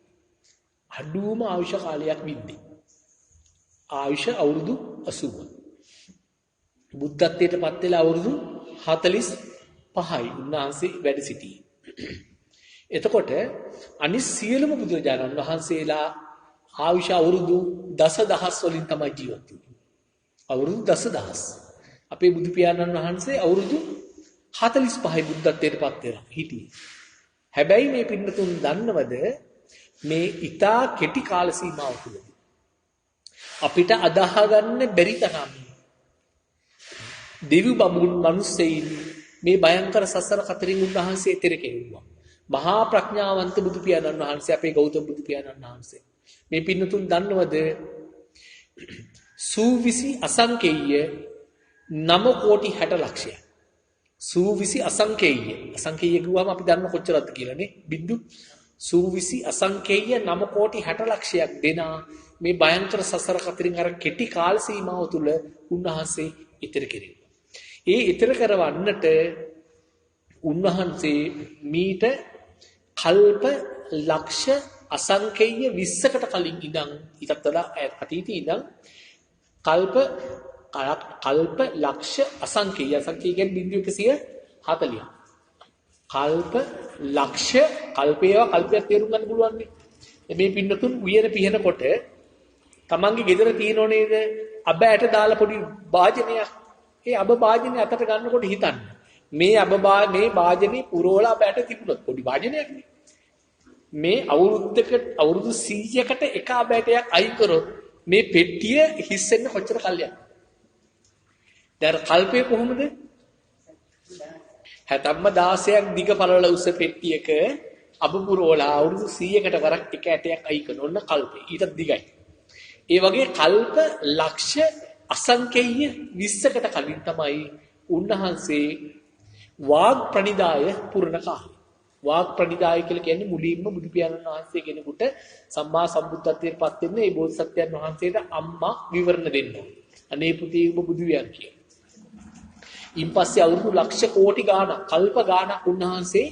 අඩුම ආයුෂ කාලයක් වින්දේ. ආයුෂ අවුරුදු 80. බුද්ධත්වයට පත් වෙලා අවුරුදු 45යි උන්වහන්සේ වැඩ සිටියේ. එතකොට අනිත් සියලුම බුදුරජාණන් වහන්සේලා ආයුෂ අවුරුදු දසදහස් වලින් තමයි ජීවත් වුනේ. අවුරුදු දසදහස්. අපේ බුදු පියාණන් වහන්සේ අවුරුදු 45යි බුද්ධත්වයට පත් වෙලා හිටියේ. හැබැයි මේ පින්නතුන් දන්නවද මේ ඊටා කෙටි කාල සීමාව තුළදී අපිට අදාහ ගන්න බැරි තරම් දෙවි බඹුන් මිනිස්සෙයින් මේ භයංකර සසර කතරින් උන්වහන්සේ ඊතර කෙරුවා. මහා ප්‍රඥාවන්ත බුදු පියාණන් වහන්සේ අපේ ගෞතම බුදු පියාණන් වහන්සේ මේ පින්නතුන් දන්නවද සූවිසි අසංකේය 9 කෝටි 60 ලක්ෂයක්. සූවිසි අසංකේය කිව්වම අපි දන්න කොච්චරද කියලානේ. බින්දු සූවිසි අසංකේය 9 කෝටි 60 ලක්ෂයක් දෙන මේ භයංකර සසර කතරින් අර කෙටි කාල සීමාව තුළ උන්වහන්සේ ඊතර කෙරෙනවා. ඒ ඊතර කරවන්නට උන්වහන්සේ මීට කල්ප ලක්ෂ අසංකේය 20කට කලින් ඉඳන් ඊටත් වඩා අතීතයේ ඉඳන් කල්ප ලක්ෂ අසංකේය කියන්නේ බිඳු 140. කල්ප ලක්ෂ කල්පයක් තේරුම් ගන්න පුළුවන් නේ. මේ පින්නතුන් උයන පිහනකොට තමන්ගේ ගෙදර තියෙනව නේද අබ ඇට දාලා පොඩි වාජනයක්. ඒ අබ වාජනේ අතට ගන්නකොට හිතන්න මේ මේ වාජනේ පුරවලා අබ ඇට තිබුණොත් පොඩි වාජනයක් නේ. මේ අවුරුදු 100කට එක අබ ඇටයක් අයින් කරොත් මේ පෙට්ටිය හිස්සෙන්න කොච්චර කල්යක්. දැන් කල්පය කොහොමද? 16ක් දිග පළල උස පෙට්ටියක අබ පුරවලා අවුරුදු 100කට වරක් එක ඇටයක් අයින් කරන ඕන කල්පය. ඊට දිගයි. ඒ වගේ කල්ප ලක්ෂ අසංකේය 20කට කලින් තමයි උන්වහන්සේ වාග් ප්‍රනිදාය පුරණ කාලය. වාග් ප්‍රනිදාය කියලා කියන්නේ මුලින්ම බුදු පියාණන් වහන්සේ කෙනෙකුට සම්මා සම්බුද්ධත්වයට පත් වෙන්න ඒ බෝධිසත්වයන් වහන්සේට අම්මා විවරණ දෙන්න ඕනේ. අනේ පුතේ ඔබ බුදු වියන් කියලා. ඉන්පස්සේ අවුරුදු ලක්ෂ කෝටි ගාණක් කල්ප ගාණක් උන්වහන්සේ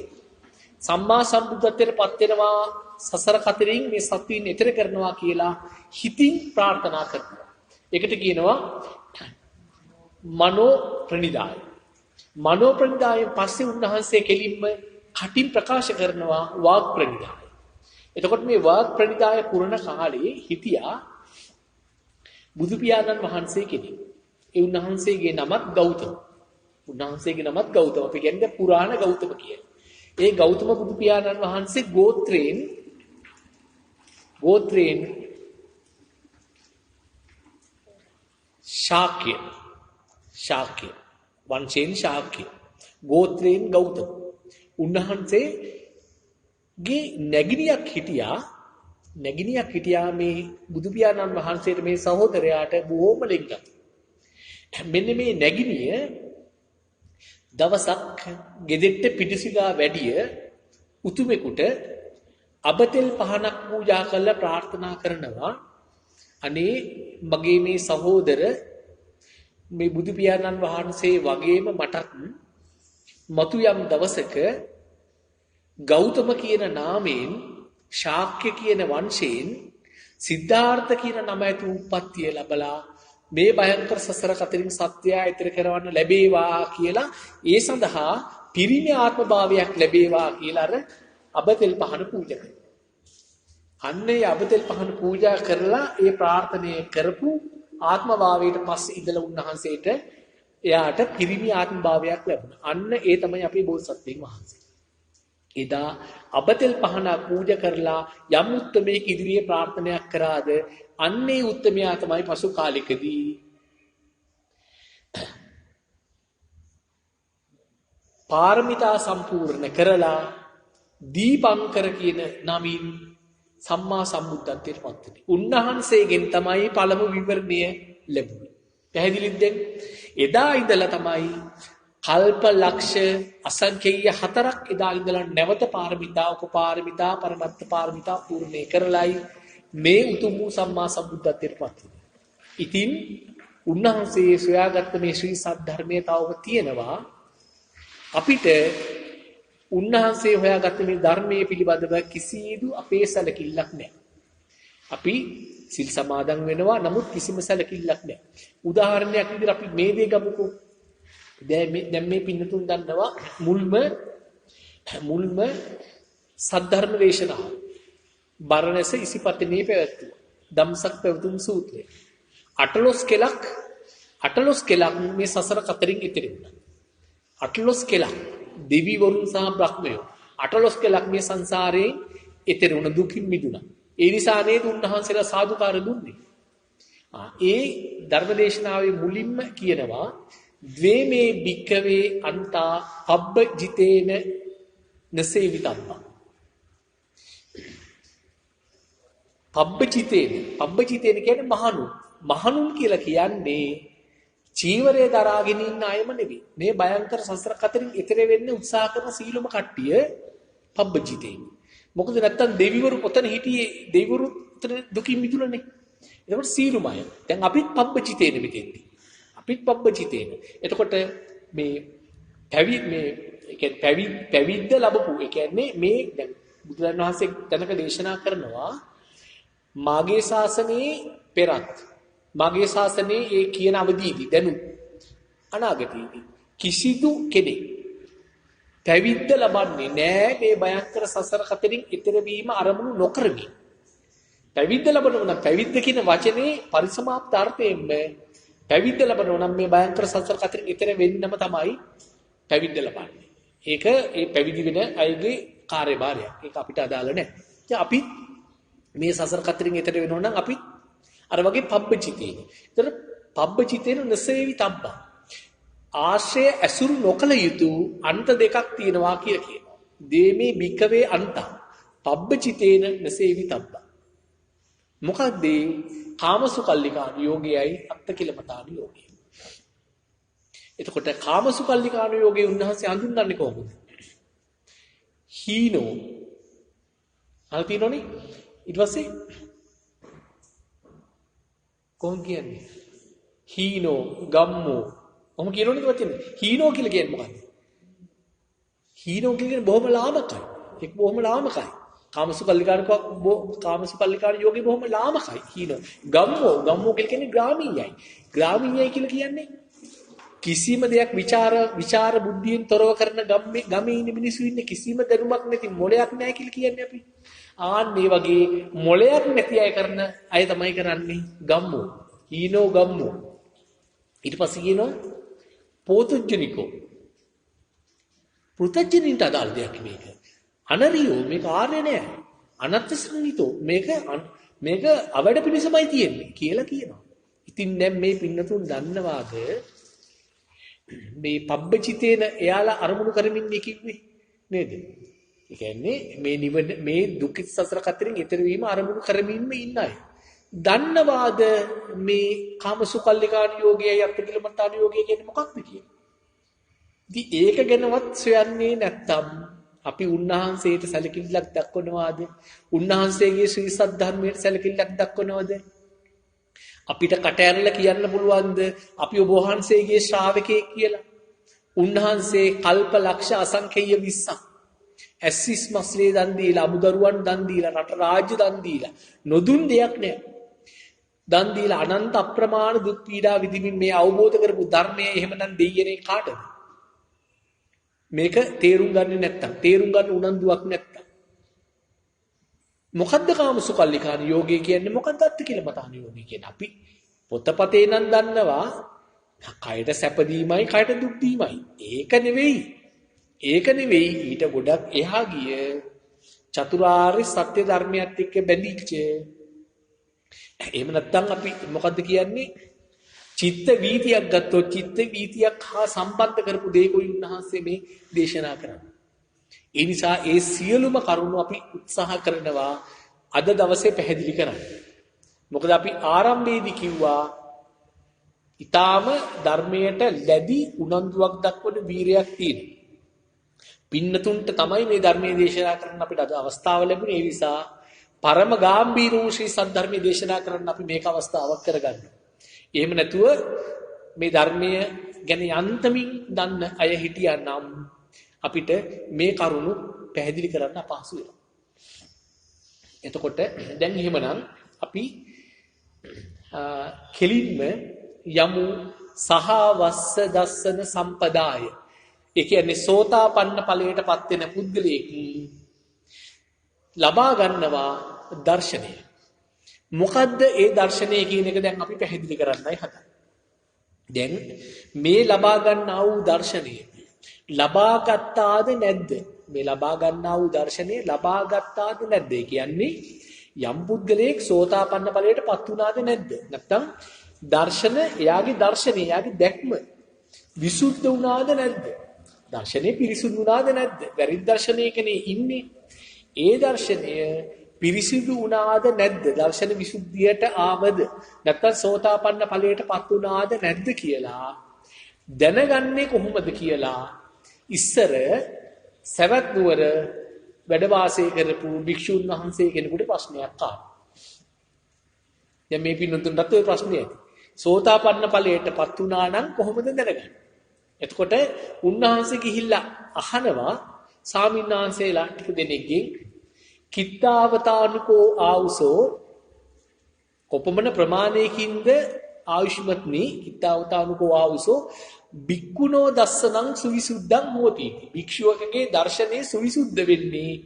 සම්මා සම්බුද්ධත්වයට පත් වෙනවා සසර කතරින් මේ සත්වීන් එතර කරනවා කියලා හිතින් ප්‍රාර්ථනා කරනවා. ඒකට කියනවා මනෝ ප්‍රනිදාය. මනෝ ප්‍රනිදායෙන් පස්සේ උන්වහන්සේ කෙලින්ම කටින් ප්‍රකාශ කරනවා වාග් ප්‍රනිදාය. එතකොට මේ වාග් ප්‍රනිදාය පුරණ කාලේ හිටියා බුදු පියාණන් වහන්සේ කෙනෙක්. ඒ උන්වහන්සේගේ නමත් ගෞතම. උන්වහන්සේගේ නමත් ගෞතම. අපි කියන්නේ පුරාණ ගෞතම කියලා. ඒ ගෞතම බුදු පියාණන් වහන්සේ ගෝත්‍රයෙන් ශාක්‍ය වංශයෙන් ශාක්‍ය ගෝත්‍රයෙන් ගෞතම. උන්වහන්සේගේ නැගිනියක් හිටියා මේ බුදු පියාණන් වහන්සේට මේ සහෝදරයාට බොහොම ලෙන්ගත්. මෙන්න මේ නැගිනිය දවසක් ගෙදෙට්ට පිටිසිලා වැඩිය උතුමෙකුට අබතෙල් පහනක් පූජා කරලා ප්‍රාර්ථනා කරනවා අනේ මගේ මේ සහෝදර මේ බුදු පියාණන් වහන්සේ වගේම මටත් මතු යම් දවසක ගෞතම කියන නාමයෙන් ශාක්‍ය කියන වංශයෙන් සිද්ධාර්ථ කියන නම ඇති උප්පත්තිය ලැබලා මේ භයංකර සසර කතරින් සත්‍යය ඊතර කරවන්න ලැබේවා කියලා ඒ සඳහා පිරිමි ආත්ම භාවයක් ලැබේවා කියලා අර අබතෙල් පහන පූජා කරනවා. අන්නේ අබතෙල් පහන පූජා කරලා ඒ ප්‍රාර්ථනාව කරපු ආත්ම භාවයට පස්සේ ඉඳලා උන්වහන්සේට එයාට පිරිමි ආත්ම භාවයක් ලැබුණා. අන්න ඒ තමයි අපේ බෝසත්ත්වයන් වහන්සේ. එදා අබතෙල් පහන පූජා කරලා යම් උත්මේක ඉදිරියේ ප්‍රාර්ථනාවක් කරාද අන්නේ උත්මයා තමයි පසු කාලෙකදී පාරමිතා සම්පූර්ණ කරලා දීපංකර කියන නමින් සම්මා සම්බුද්ධත්වයට පත් වෙන්නේ. උන්වහන්සේගෙන් තමයි පළමු විවරණය ලැබුණේ. පැහැදිලිද දැන්? එදා ඉඳලා තමයි කල්ප ලක්ෂ අසංඛ්‍යය 4ක් එදා ඉඳලා නැවත පාරමිතා උපපාරමිතා පරමත්ත පාරමිතා පූර්ණේ කරලයි මේ උතුම් වූ සම්මා සම්බුද්ධත්වයට පත් වෙන්නේ. ඉතින් උන්වහන්සේ සොයාගත්ත මේ ශ්‍රී සද්ධර්මයේ තවම තියෙනවා. අපිට උන්වහන්සේ හොයාගත්ත මේ ධර්මයේ පිළිබඳව කිසිදු අපේ සැලකිල්ලක් නැහැ. අපි සිල් සමාදන් වෙනවා නමුත් කිසිම සැලකිල්ලක් නැහැ. උදාහරණයක් විදිහට අපි මේ දේ ගමුකෝ. දැන් මේ පින්නතුන් දන්නවා මුල්ම සද්ධර්ම දේශනාව බරණැස ඉසිපතනේ පැවැත්වුවා. ධම්සක් පැවතුම් සූත්‍රය. 18 කෙලක් මේ සසර කතරින් ඉතිරි වුණා. 18 කෙලක් දෙවිවරුන් සහ බ්‍රහ්මයෝ 18 කෙලක් මේ සංසාරේ ඉතිරි වුණ දුකින් මිදුණා. ඒ නිසා නේද උන්වහන්සේලා සාදුකාර දුන්නේ. ඒ ධර්මදේශනාවේ මුලින්ම කියනවා ද්වේමේ භික්ඛවේ අන්තා පබ්බජිතේන නසේවිතම්මා. පබ්බජිතේන කියන්නේ මහණුන් කියලා කියන්නේ චීවරය දරාගෙන ඉන්න අයම නෙවෙයි. මේ භයංකර සසර කතරින් ඈතර වෙන්න උත්සාහ කරන සීලම කට්ටිය පබ්බජිතේ. මොකද නැත්තම් දෙවිවරු පොතන හිටියේ දෙවිවරු දුකින් මිදුණනේ. ඒකට සීලමය. දැන් අපිත් පබ්බජිතේන මෙතෙන්දී. අපිත් පබ්බජිතේන. එතකොට මේ පැවිද්ද ලැබපු. ඒ කියන්නේ මේ දැන් බුදුරජාණන් වහන්සේ තැනක දේශනා කරනවා මාගේ ශාසනයේ පෙරත් මගේ ශාසනයේ ඒ කියන අවදීදී දැනු අනාගතයේදී කිසිදු කෙනෙක් පැවිද්ද ලබන්නේ නැහැ මේ භයංකර සසර කතරින් ඈතර වීම අරමුණු නොකරමින්. පැවිද්ද ලබනවා නම් පැවිද්ද කියන වචනේ පරිසමාප්ත අර්ථයෙන්ම පැවිද්ද ලබනවා නම් මේ භයංකර සසර කතරින් ඈතර වෙන්නම තමයි පැවිද්ද ලබන්නේ. ඒක ඒ පැවිදි වෙන අයගේ කාර්යභාරයක්. ඒක අපිට අදාළ නැහැ. ඉතින් අපි මේ සසර කතරින් ඈතර වෙනවා නම් අපි අර වගේ පබ්බචිතේන. ඒතර පබ්බචිතේන නසේවි තබ්බා. ආශ්‍රය ඇසුරු නොකල යුතු අන්ත දෙකක් තියෙනවා කියලා කියනවා. දේමේ භික්කවේ අන්ත. පබ්බචිතේන නසේවි තබ්බා. මොකක්ද? කාමසුකල්ලිකාණු යෝගයයි අත්තකිලමතාණු යෝගයයි. එතකොට කාමසුකල්ලිකාණු යෝගයේ උන්වහන්සේ හඳුන්වන්නේ කොහොමද? හීනෝ. අහලා තියෙනවනේ. ඊට පස්සේ කොහොම කියන්නේ? හීනෝ ගම්මෝ. කොහොම කියනෝනේ වචන. හීනෝ කියලා කියන්නේ මොකක්ද? හීනෝ කියන්නේ බොහොම ලාමකයි. ඒක බොහොම ලාමකයි. කාමසුකල්ලිකාන යෝගේ බොහොම ලාමකයි කියනවා. ගම්මෝ කියන්නේ ග්‍රාමීයයි. ග්‍රාමීයයි කියලා කියන්නේ කිසිම දෙයක් විචාර බුද්ධියෙන් තොරව කරන ගමේ ඉන්න මිනිස්සු ඉන්නේ කිසිම දැනුමක් නැති මොලයක් නැහැ කියලා කියන්නේ අපි. ආන්නේ වගේ මොලයක් නැති අය කරන අය තමයි කරන්නේ ගම්මෝ. හීනෝ ගම්මෝ. ඊට පස්සේ කියනවා පෝතුජ්ජනිකෝ. පෘතජ්ජනින්ට අදාළ දෙයක් මේක. අනරියෝ මේක ආර්ය නෑ. අනත්ත්‍සනිතෝ මේක අවඩ පිණිසමයි තියෙන්නේ කියලා කියනවා. ඉතින් දැන් මේ පින්නතුන් දන්නවාද මේ පබ්බචිතේන එයාලා අරමුණු කරමින් කිව්වේ නේද? ඒ කියන්නේ මේ දුක්ඛ සසර කතරින් ඈතර වීම අරමුණු කරමින්ම ඉන්න අය. දන්නවාද මේ කාමසුකල්ලිකාන යෝගයයි අත්තිකිලමතාන යෝගය කියන්නේ මොකක්ද කියලා? ඉතින් ඒක ගැනවත් සොයන්නේ නැත්තම් අපි උන්වහන්සේට සැලකිල්ලක් දක්වනවාද? උන්වහන්සේගේ ශ්‍රී සද්ධර්මයට සැලකිල්ලක් දක්වනවද? අපිට කට ඇරලා කියන්න පුළුවන්ද අපි ඔබ වහන්සේගේ ශ්‍රාවකයෙක් කියලා? උන්වහන්සේ කල්ප ලක්ෂ අසංඛේය 20ක් ඇස්සිස් මස්ලේ දන් දීලා, අමුදරුවන් දන් දීලා, රට රාජ්‍ය දන් දීලා නොදුන් දෙයක් නෑ. දන් දීලා අනන්ත අප්‍රමාණ දුක් පීඩා විඳින්න මේ අවබෝධ කරපු ධර්මය එහෙමනම් දෙයියනේ කාටද? මේක තේරුම් ගන්නේ නැත්තම්, තේරුම් ගන්න උනන්දුවක් නැත්තම් මොකද්ද කාමසුකල්ලිකාන යෝගය කියන්නේ? මොකද්ද අත්තිකිලමතාන යෝගය කියන්නේ? අපි පොතපතේ නම් දන්නවා කයට සැප දීමයි කයට දුක් දීමයි. ඒක නෙවෙයි ඊට ගොඩක් එහා ගිය චතුරාර්ය සත්‍ය ධර්මයත් එක්ක බැඳිච්ච. එහෙම නැත්නම් අපි මොකද්ද කියන්නේ? චිත්ත වීතියක් ගත්තොත් චිත්ත වීතියක් හා සම්බන්ධ කරපු දෙයකොයි උන්වහන්සේ මේ දේශනා කරන්නේ. ඒ නිසා ඒ සියලුම කරුණු අපි උත්සාහ කරනවා අද දවසේ පැහැදිලි කරන්න. මොකද අපි ආරම්භයේදී කිව්වා ඊටාම ධර්මයට ලැබි උනන්දුවක් දක්වන වීරයක් තියෙනවා. පින්නතුන්ට තමයි මේ ධර්මයේ දේශනා කරන්න අපිට අද අවස්ථාව ලැබුණේ. ඒ නිසා පරම ගාම්භීර වූ ශ්‍රී සද්ධර්මයේ දේශනා කරන්න අපි මේක අවස්ථාවක් කරගන්නවා. එහෙම නැතුව මේ ධර්මය ගැන යන්තමින් දන්න අය හිටියනම් අපිට මේ කරුණු පැහැදිලි කරන්න අපහසු වෙනවා. එතකොට දැන් එහෙමනම් අපි කෙලින්ම යමු සහවස්ස දස්සන සම්පදාය. ඒ කියන්නේ සෝතාපන්න ඵලයටපත් වෙන පුද්ගලයෙක් ලබා ගන්නවා දර්ශනය. මොකද්ද ඒ දර්ශනය කියන එක දැන් අපි පැහැදිලි කරන්නයි හදන්නේ. දැන් මේ ලබා ගන්නා වූ දර්ශනය ලබා ගත්තාද නැද්ද? මේ ලබා ගන්නා වූ දර්ශනය ලබා ගත්තාද නැද්ද? ඒ කියන්නේ යම් පුද්ගලයෙක් සෝතාපන්න ඵලයටපත් වුණාද නැද්ද? නැත්නම් එයාගේ දැක්ම විසුද්ධ වුණාද නැද්ද? දර්ශනේ පිරිසුදු වුණාද නැද්ද? වැරදි දර්ශනයකනේ ඉන්නේ. ඒ දර්ශනය පිරිසිදු වුණාද නැද්ද? දර්ශන විසුද්ධියට ආවද? නැත්නම් සෝතාපන්න ඵලයටපත් වුණාද නැද්ද කියලා දැනගන්නේ කොහොමද කියලා ඉස්සර සවැත් නුවර වැඩ වාසය කරපු භික්ෂුන් වහන්සේ කෙනෙකුට ප්‍රශ්නයක් ආවා. දැන් මේ පින්නතුන්ටත් ওই ප්‍රශ්නේ ඇති. සෝතාපන්න ඵලයටපත් වුණා නම් කොහොමද දැනගන්නේ? එතකොට උන්වහන්සේ ගිහිල්ලා අහනවා ස්වාමීන් වහන්සේලා ටික දෙනෙක්ගෙන් කිත්තාවතානුකෝ ආවුසෝ කොපමණ ප්‍රමාණයකින්ද ආයුෂ්මත්නි කිත්තාවතානුකෝ ආවුසෝ බික්කුණෝ දස්සනං සුවිසුද්ධං හෝති. භික්ෂුවකගේ දර්ශනේ සුවිසුද්ධ වෙන්නේ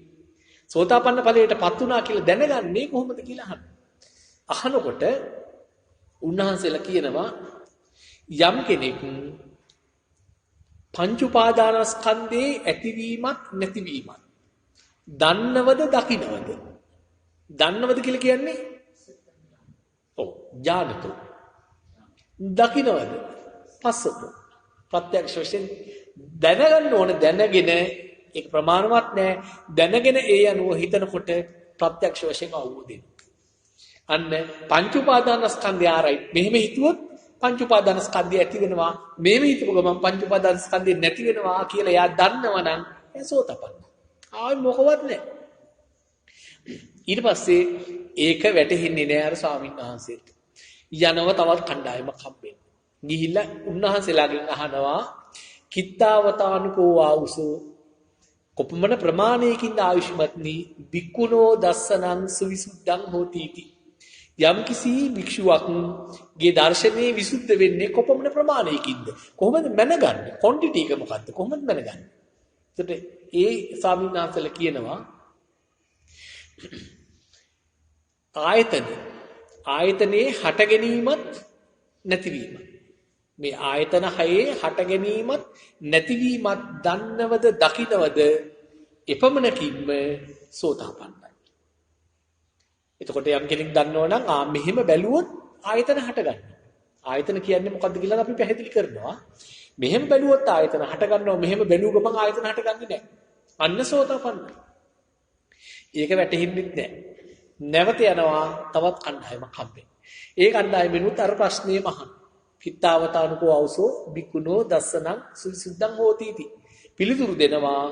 සෝතාපන්න ඵලයටපත් වුණා කියලා දැනගන්නේ කොහොමද කියලා අහනකොට උන්වහන්සේලා කියනවා යම් කෙනෙක් පංච උපාදානස්කන්ධේ ඇතිවීමත් නැතිවීමත් දන්නවද දකින්නවද? දන්නවද කියලා කියන්නේ ඥානතෝ. දකින්නවද? පස්සතෝ. ප්‍රත්‍යක්ෂ වශයෙන් දැනගන්න ඕන. දැනගෙන ඒක ප්‍රමාණවත් නෑ. දැනගෙන ඒ අනුව හිතනකොට ප්‍රත්‍යක්ෂ වශයෙන් අවබෝධ වෙනවා. අන්න පංච උපාදානස්කන්ධය ආරයි. මෙහෙම හිතුවොත් පංච උපාදානස්කන්ධය ඇති වෙනවා. මෙහෙම හිතපුව ගමන් පංච උපාදානස්කන්ධය නැති වෙනවා කියලා එයා දන්නවනම් ඒ සෝතපන්න. ආයි මොකවත් නැහැ. ඊට පස්සේ ඒක වැටහෙන්නේ නෑ අර ස්වාමීන් වහන්සේට. යනව තවත් කණ්ඩායමක් හම්බෙන්නේ. ගිහිල්ලා උන්වහන්සේලාගෙන් අහනවා කිත්තාවතානුකෝ ආවුසෝ කොපමණ ප්‍රමාණයකින්ද ආයුෂ්මත්නි බික්කුණෝ දස්සනං සුවිසුද්ධං හෝති इति. යම් කිසි භික්ෂුවක්ගේ දර්ශනයේ විසුද්ධ වෙන්නේ කොපමණ ප්‍රමාණයකින්ද? කොහොමද මැනගන්නේ? ක්වොන්ටිටි එක මොකද්ද? කොහොමද මැනගන්නේ? එතකොට ඒ ස්වාමීන් වහන්සේලා කියනවා ආයතනයේ හට ගැනීමත් නැතිවීමත්. මේ ආයතන හයේ හට ගැනීමත් නැතිවීමත් දන්නවද දකින්නවද එපමණකින්ම සෝතාපන්නයි. එතකොට යම් කෙනෙක් දන්නවනම් මෙහෙම බැලුවොත් ආයතන හට ගන්නවා. ආයතන කියන්නේ මොකද්ද කියලා අපි පැහැදිලි කරනවා. මෙහෙම බැලුවොත් ආයතන හට ගන්නවා. මෙහෙම බැලුව ගමන් ආයතන හටගන්නේ නැහැ. අන්න සෝතාපන්නයි. ඒක වැටහෙන්නේ නැහැ. නැවත යනවා තවත් කණ්ඩායමක් හම්බෙන්නේ. ඒ කණ්ඩායමෙනුත් අර ප්‍රශ්නේ මහන. පිටාවතානුකෝ අවසෝ බික්කුණෝ දස්සනං සුවිසුද්ධං හෝති इति. පිළිතුරු දෙනවා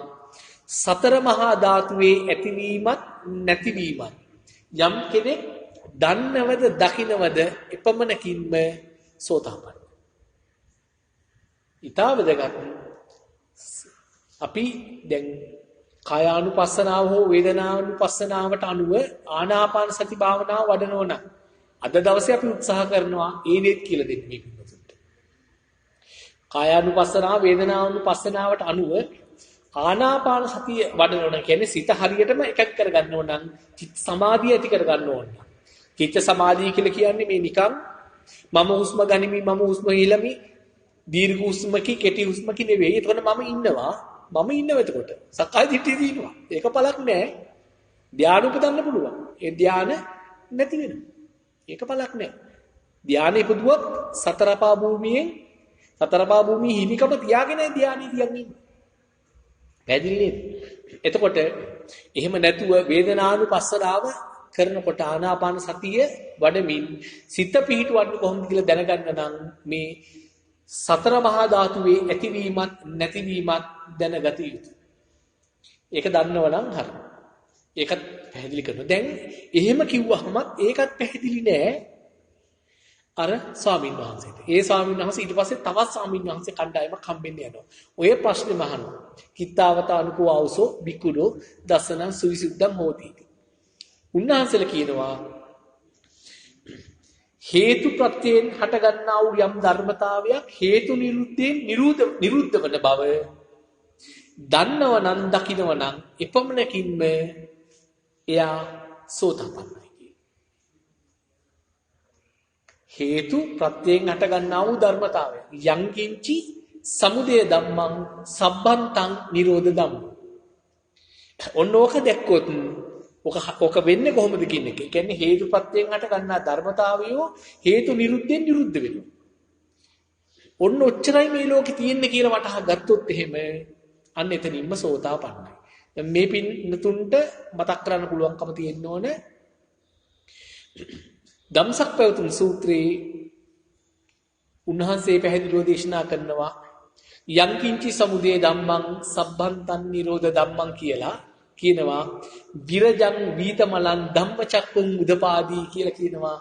සතර මහා ධාතුවේ ඇතිවීමත් නැතිවීමත් යම් කෙනෙක් දන්නවද දකින්නවද එපමණකින්ම සෝතාපන්න. ඊටවදගත් අපි දැන් කායානුපස්සනාව හෝ වේදනානුපස්සනාවට අනුව ආනාපාන සති භාවනාව වඩනවන අද දවසේ අපි උත්සාහ කරනවා ඒ දෙත් කියලා දෙන්න මේ පිටුට. කායානුපස්සනාව වේදනානුපස්සනාවට අනුව ආනාපාන සතිය වඩනවන කියන්නේ සිත හරියටම එකක් කරගන්න ඕන නම් චිත්ත සමාධිය ඇති කරගන්න ඕන. චිත්ත සමාධිය කියලා කියන්නේ මේ නිකන් මම හුස්ම ගනිමි මම හුස්ම හෙලමි දීර්ඝ හුස්මකි කෙටි හුස්මකි නෙවෙයි. එතකොට මම ඉන්නවා එතකොට සක්කාය දිට්ඨිය දිනවා. ඒක පළක් නෑ. ධානය උපදන්න පුළුවන්. ඒ ධානය නැති වෙනවා. ඒක පළක් නෑ. ධානය ඉපදුවොත් සතරපා භූමියේ හිමිකම තියාගෙන ධානය තියන් ඉන්නේ. පැහැදිලි නේද? එතකොට එහෙම නැතුව වේදනානුපස්සනාව කරනකොට ආනාපාන සතිය වඩමින් සිත පිහිටවන්න කොහොමද කියලා දැනගන්න නම් මේ සතර මහා ධාතුවේ ඇතිවීමත් නැතිවීමත් දැනගත යුතුයි. ඒක දන්නවනම් හරි. ඒකත් පැහැදිලි කරනවා. දැන් එහෙම කිව්වහම ඒකත් පැහැදිලි නෑ අර ස්වාමීන් වහන්සේට. ඒ ස්වාමීන් වහන්සේ ඊට පස්සේ තවත් ස්වාමීන් වහන්සේ කණ්ඩායමක් හම්බෙන්න යනවා. ඔය ප්‍රශ්නේ අහනවා. කිත්තාවතානුකෝ අවසෝ බික්කුඩෝ දසනං සුවිසුද්ධං හෝති. උන්වහන්සේලා කියනවා හේතු ප්‍රත්‍යයෙන් හටගන්නා වූ යම් ධර්මතාවයක් හේතු නිරුද්ධයෙන් නිරුද්ධ වන බව දන්නවනම් දකින්නවනම් එපමණකින්ම එයා සෝතාපන්නයි. හේතු ප්‍රත්‍යයෙන් හටගන්නා වූ ධර්මතාවය යං කිංචි සමුදය ධම්මං සබ්බන්තං නිරෝධ ධම්ම. ඔන්නෝක දැක්කොත් ඔක වෙන්නේ කොහොමද කියන එක. ඒ කියන්නේ හේතුපත්යෙන් හට ගන්නා ධර්මතාවය හේතු නිරුද්ධයෙන් නිරුද්ධ වෙනවා. ඔන්න ඔච්චරයි මේ ලෝකේ තියෙන්නේ කියලා වටහා ගත්තොත් එහෙම අන්න එතනින්ම සෝතාපන්නයි. දැන් මේ පින්නතුන්ට මතක් කරන්න පුළුවන්කම තියෙන්න ඕන ධම්සක් පැවතුම් සූත්‍රයේ උන්වහන්සේ පැහැදිලිව දේශනා කරනවා යං කිංචි සමුදය ධම්මං සබ්බන්තං නිරෝධ ධම්මං කියලා කියනවා. විරජං වීතමලං ධම්මචක්කුං උදපාදී කියලා කියනවා.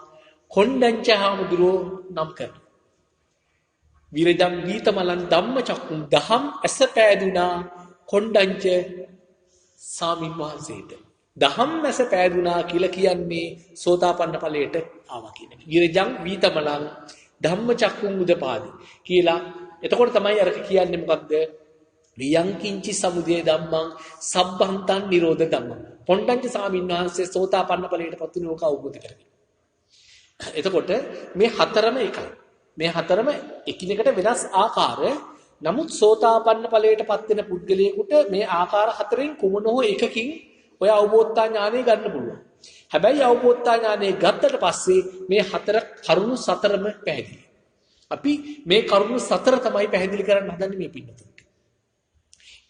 කොණ්ඩංච හාමුදුරෝ නම් කරනවා. විරජං වීතමලං ධම්මචක්කුං දහම් ඇස පෑදුනා කොණ්ඩංච ස්වාමීන් වහන්සේට. දහම් ඇස පෑදුනා කියලා කියන්නේ සෝතාපන්න ඵලයට ආවා කියන එක. විරජං වීතමලං ධම්මචක්කුං උදපාදී කියලා. එතකොට තමයි අර කියන්නේ මොකක්ද? යං කිංචි සමුදය ධම්මං සබ්බන්තං නිරෝධ ධම්මං. කොණ්ඩඤ්ඤ ස්වාමීන් වහන්සේ සෝතාපන්න ඵලයට පත් වුණෝක අවබෝධ කරගන්න. එතකොට මේ හතරම එකයි. මේ හතරම එකිනෙකට වෙනස් ආකාර. නමුත් සෝතාපන්න ඵලයට පත් වෙන පුද්ගලයෙකුට මේ ආකාර හතරෙන් කුමන හෝ එකකින් ඔය අවබෝධතා ඥානය ගන්න පුළුවන්. හැබැයි අවබෝධතා ඥානය ගත්තට පස්සේ මේ හතර කරුණු සතරම පැහැදිලි. අපි මේ කරුණු සතර තමයි පැහැදිලි කරන්න හදන්නේ මේ පින්නතුන්ට.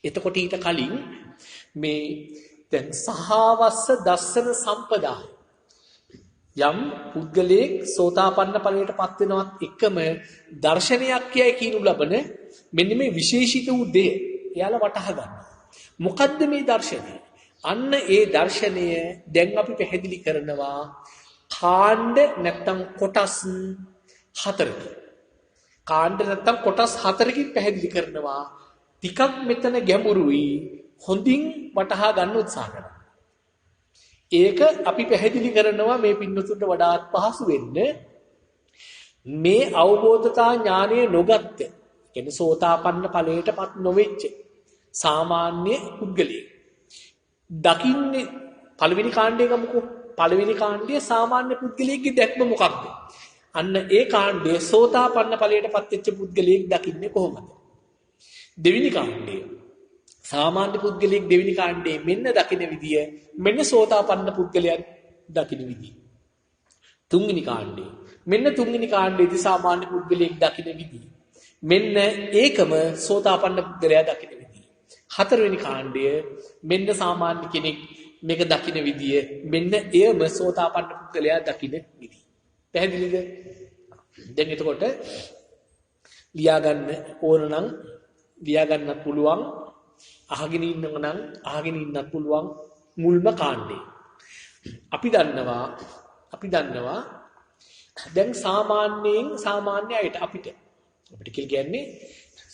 එතකොට ඊට කලින් මේ දැන් සහවස්ස දස්සන සම්පදාය යම් පුද්ගලයෙක් සෝතාපන්න ඵලයට පත් වෙනවත් එකම දර්ශනයක් කියයි කියනු ලබන මෙන්න මේ විශේෂිත වූ දේ එයාලා වටහා ගන්නවා. මොකද්ද මේ දර්ශනය? අන්න ඒ දර්ශනය දැන් අපි පැහැදිලි කරනවා කාණ්ඩ නැත්තම් කොටස් හතරකින්. කාණ්ඩ නැත්තම් කොටස් හතරකින් පැහැදිලි කරනවා. ටිකක් මෙතන ගැඹුරුයි. හොඳින් වටහා ගන්න උත්සාහ කරන්න. ඒක අපි පැහැදිලි කරනවා මේ පින්නතුන්ට වඩාත් පහසු වෙන්න මේ අවබෝධතා ඥානය නොගත්ත කියන්නේ සෝතාපන්න ඵලයටපත් නොවෙච්ච සාමාන්‍ය පුද්ගලයෙක් දකින්නේ පළවෙනි කාණ්ඩය ගමුකෝ. පළවෙනි කාණ්ඩයේ සාමාන්‍ය පුද්ගලයෙක්ගේ දැක්ම මොකක්ද? අන්න ඒ කාණ්ඩයේ සෝතාපන්න ඵලයටපත් වෙච්ච පුද්ගලයෙක් දකින්නේ කොහොමද? දෙවෙනි කාණ්ඩයේ සාමාන්‍ය පුද්ගලයෙක් දෙවෙනි කාණ්ඩයේ මෙන්න දකින විදිය මෙන්න සෝතාපන්න පුද්ගලයන් දකින විදිය. තුන්වෙනි කාණ්ඩයේ මෙන්න තුන්වෙනි කාණ්ඩයේදී සාමාන්‍ය පුද්ගලයෙක් දකින විදිය මෙන්න ඒකම සෝතාපන්න පුද්ගලයා දකින විදිය. හතරවෙනි කාණ්ඩය මෙන්න සාමාන්‍ය කෙනෙක් මේක දකින විදිය මෙන්න එයම සෝතාපන්න පුද්ගලයා දකින විදිය. පැහැදිලිද? දැන් එතකොට ලියා ගන්න ඕන නම් ලියා ගන්නත් පුළුවන්. අහගෙන ඉන්නව නම් අහගෙන ඉන්නත් පුළුවන් මුල්ම කාණ්ඩේ. අපි දන්නවා දැන් සාමාන්‍ය අයට අපිට කියන්නේ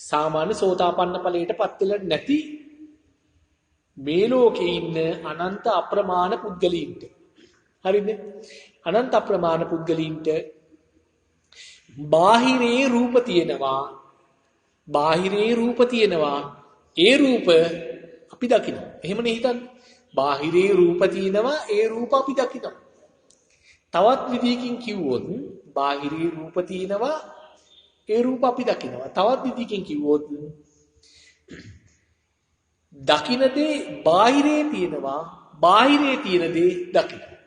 සාමාන්‍ය සෝතාපන්න ඵලයටපත් වෙලා නැති මේ ලෝකේ ඉන්න අනන්ත අප්‍රමාණ පුද්ගලයින්ට හරිද? අනන්ත අප්‍රමාණ පුද්ගලයින්ට බාහිරේ රූප තියෙනවා. ඒ රූප අපි දකිනවා. එහෙමනේ හිතන්නේ. බාහිරේ රූප තියෙනවා ඒ රූප අපි දකිනවා. තවත් විදිහකින් කිව්වොත් බාහිරේ රූප තියෙනවා ඒ රූප අපි දකිනවා. තවත් විදිහකින් කිව්වොත් දකින දේ බාහිරේ තියෙනවා බාහිරේ තියෙන දේ දකිනවා.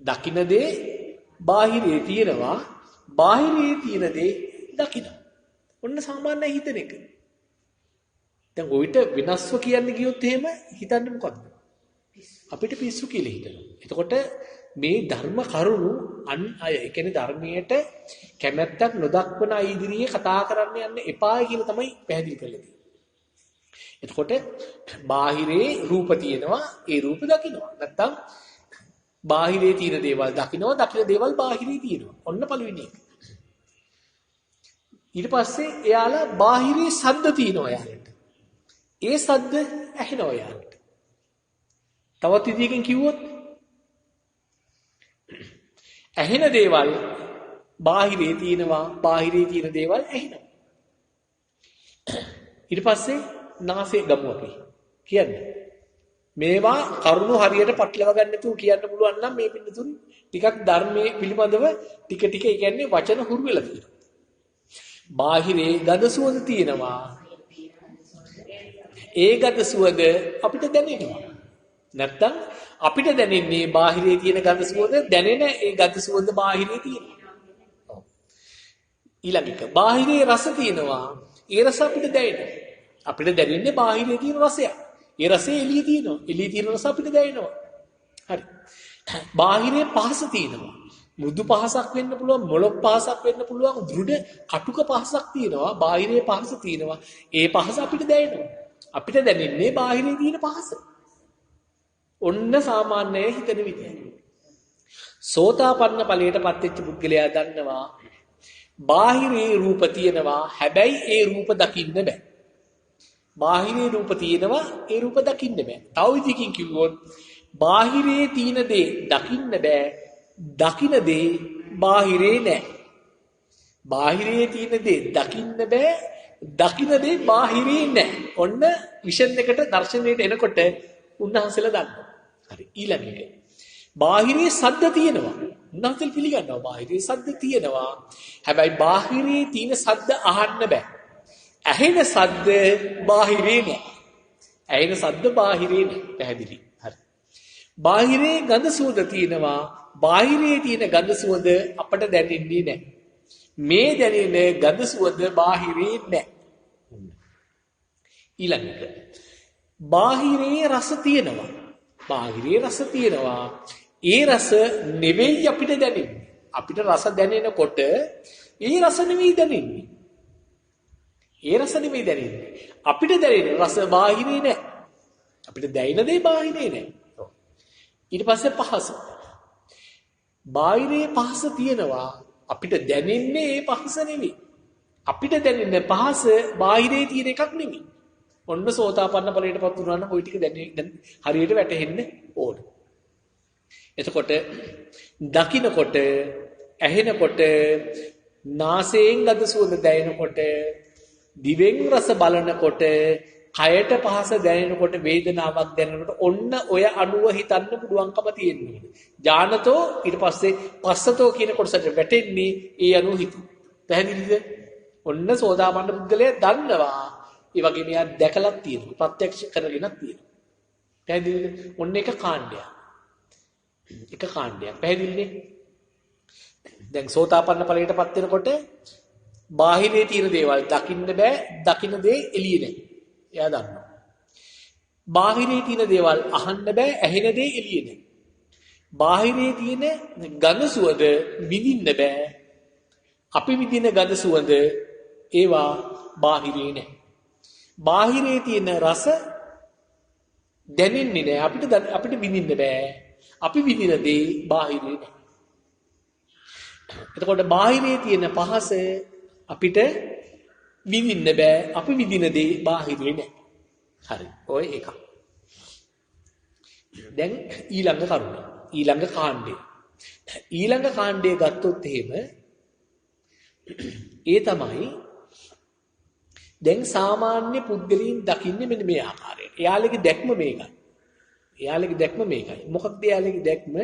දකින දේ බාහිරේ තියෙනවා බාහිරේ තියෙන දේ දකිනවා. ඔන්න සාමාන්‍ය හිතන එක. දැන් ඔයිට වෙනස්ව කියන්න ගියොත් එහෙම හිතන්නේ මොකද්ද? අපිට පිස්සු කියලා හිතනවා. එතකොට මේ ධර්ම කරුණු අන් අය ඒ කියන්නේ ධර්මයට කැමැත්තක් නොදක්වන අය ඉදිරියේ කතා කරන්න යන්න එපායි කියලා තමයි පැහැදිලි කරලා තියෙන්නේ. එතකොට බාහිරේ රූප තියෙනවා ඒ රූප දකිනවා. නැත්තම් බාහිරේ තියෙන දේවල් දකිනවා දකින දේවල් බාහිරේ තියෙනවා. ඔන්න පළවෙනි එක. ඊට පස්සේ එයාලා බාහිරේ ශබ්ද තියෙනවා එයාලට. ඒ ශබ්ද ඇහෙනවා එයාලට. තවත් විදිහකින් කිව්වොත් ඇහෙන දේවල් බාහිරේ තියෙනවා බාහිරේ තියෙන දේවල් ඇහෙනවා. ඊට පස්සේ නාසය ගමු අපි කියන්නේ මේවා කරුණු හරියට පටලවා ගන්න නැතුව කියන්න පුළුවන් නම් මේ පිටුතුන් ටිකක් ධර්මයේ පිළිබඳව ටික ටික ඒ කියන්නේ වචන හුරු වෙලා තියෙනවා. බාහිරේ ගඳ සුවඳ තියෙනවා. ඒ ගඳ සුවඳ අපිට දැනෙනවා. නැත්තම් අපිට දැනෙන්නේ බාහිරේ තියෙන ගඳ සුවඳ දැනෙන ඒ ගඳ සුවඳ බාහිරේ තියෙනවා. ඊළඟ එක බාහිරේ රස තියෙනවා. ඒ රස අපිට දැනෙනවා. අපිට දැනෙන්නේ බාහිරේ තියෙන රසයක්. ඒ රසය එළියේ තියෙනවා. එළියේ තියෙන රස අපිට දැනෙනවා. හරි. බාහිරේ පහස තියෙනවා. මෘදු පහසක් වෙන්න පුළුවන්, මොළොක් පහසක් වෙන්න පුළුවන්, දෘಢ කටුක පහසක් තියෙනවා. බාහිරේ පහස තියෙනවා. ඒ පහස අපිට දැනෙනවා. අපිට දැනෙන්නේ බාහිරේ තියෙන පහස. ඔන්න සාමාන්‍ය හිතන විදිය. සෝතාපන්න ඵලයටපත් වෙච්ච පුද්ගලයා දන්නවා බාහිරේ රූප තියෙනවා. හැබැයි ඒ රූප දකින්න බෑ. බාහිරේ රූප තියෙනවා ඒ රූප දකින්න බෑ. තව විදිහකින් කිව්වොත් බාහිරේ තියෙන දේ දකින්න බෑ. දකින්න දේ බාහිරේ නෑ. බාහිරේ තියෙන දේ දකින්න බෑ. දකින්න දේ බාහිරේ නෑ. ඔන්න විෂන් එකට දර්ශනයට එනකොට උන්වහන්සේලා දන්නවා. හරි ඊළඟ එක. බාහිරේ සද්ද තියෙනවා. උන්වහන්සේලා පිළිගන්නවා බාහිරේ සද්ද තියෙනවා. හැබැයි බාහිරේ තියෙන සද්ද අහන්න බෑ. ඇහෙන සද්ද බාහිරේ නෑ. ඇහෙන සද්ද බාහිරේ නෑ. පැහැදිලි. හරි. බාහිරේ ගඳ සුවඳ තියෙනවා. බාහිරේ තියෙන ගඳ සුවඳ අපට දැනෙන්නේ නෑ. මේ දැනෙන ගඳ සුවඳ බාහිරේ නෑ. ඊළඟට බාහිරේ රස තියෙනවා. බාහිරේ රස තියෙනවා. ඒ රස නෙවෙයි අපිට දැනෙන්නේ. අපිට රස දැනෙනකොට ඒ රස නෙවෙයි දැනෙන්නේ. ඒ රස නෙවෙයි දැනෙන්නේ. අපිට දැනෙන රස බාහිරේ නෑ. අපිට දැනෙන දේ බාහිරේ නෑ. ඊට පස්සේ පහස. බාහිරේ පහස තියෙනවා. අපිට දැනෙන්නේ ඒ පහස නෙවෙයි. අපිට දැනෙන පහස බාහිරේ තියෙන එකක් නෙවෙයි. ඔන්න සෝතාපන්න ඵලයටපත් වුණා නම් ওই ටික දැන් හරියට වැටහෙන්න ඕන. එතකොට දකින්නකොට ඇහෙනකොට නාසයෙන් ගඳ සුවඳ දැනෙනකොට දිවෙන් රස බලනකොට කයට පහස දැනෙනකොට වේදනාවක් දැනෙනකොට ඔන්න ඔය අණුව හිතන්න පුළුවන්කම තියෙනවා. ඥානතෝ ඊට පස්සේ පස්සතෝ කියන කොටසට වැටෙන්නේ ඒ අණුව හිතු. පැහැදිලිද? ඔන්න සෝදාපන්න පුද්ගලයා දන්නවා. ඒ වගේ මෙයා දැකලා තියෙනවා. ප්‍රත්‍යක්ෂ කරගෙනක් තියෙනවා. පැහැදිලිද? ඔන්න එක කාණ්ඩයක්. එක කාණ්ඩයක්. පැහැදිලිනේ? දැන් සෝතාපන්න ඵලයටපත් වෙනකොට බාහිරේ තියෙන දේවල් දකින්න බෑ. දකින්න දේ එළියේ නෑ. එයා දන්නවා. බාහිරේ තියෙන දේවල් අහන්න බෑ. ඇහෙන දේ එළියේ නෑ. බාහිරේ තියෙන ගඳ සුවඳ විඳින්න බෑ. අපි විඳින ගඳ සුවඳ ඒවා බාහිරේ නෑ. බාහිරේ තියෙන රස දැනෙන්නේ නෑ. අපිට විඳින්න බෑ. අපි විඳින දේ බාහිරේ නෑ. එතකොට බාහිරේ තියෙන පහස අපිට විඳින්න බෑ. අපි විඳින දේ බාහිරේ නෑ. හරි. ඔය එක. දැන් ඊළඟ කරුණ. ඊළඟ කාණ්ඩය. ඊළඟ කාණ්ඩය ගත්තොත් එහෙම ඒ තමයි දැන් සාමාන්‍ය පුද්ගලයන් දකින්නේ මෙන්න මේ ආකාරයට. එයාලගේ දැක්ම මේකයි. එයාලගේ දැක්ම මේකයි. මොකක්ද එයාලගේ දැක්ම?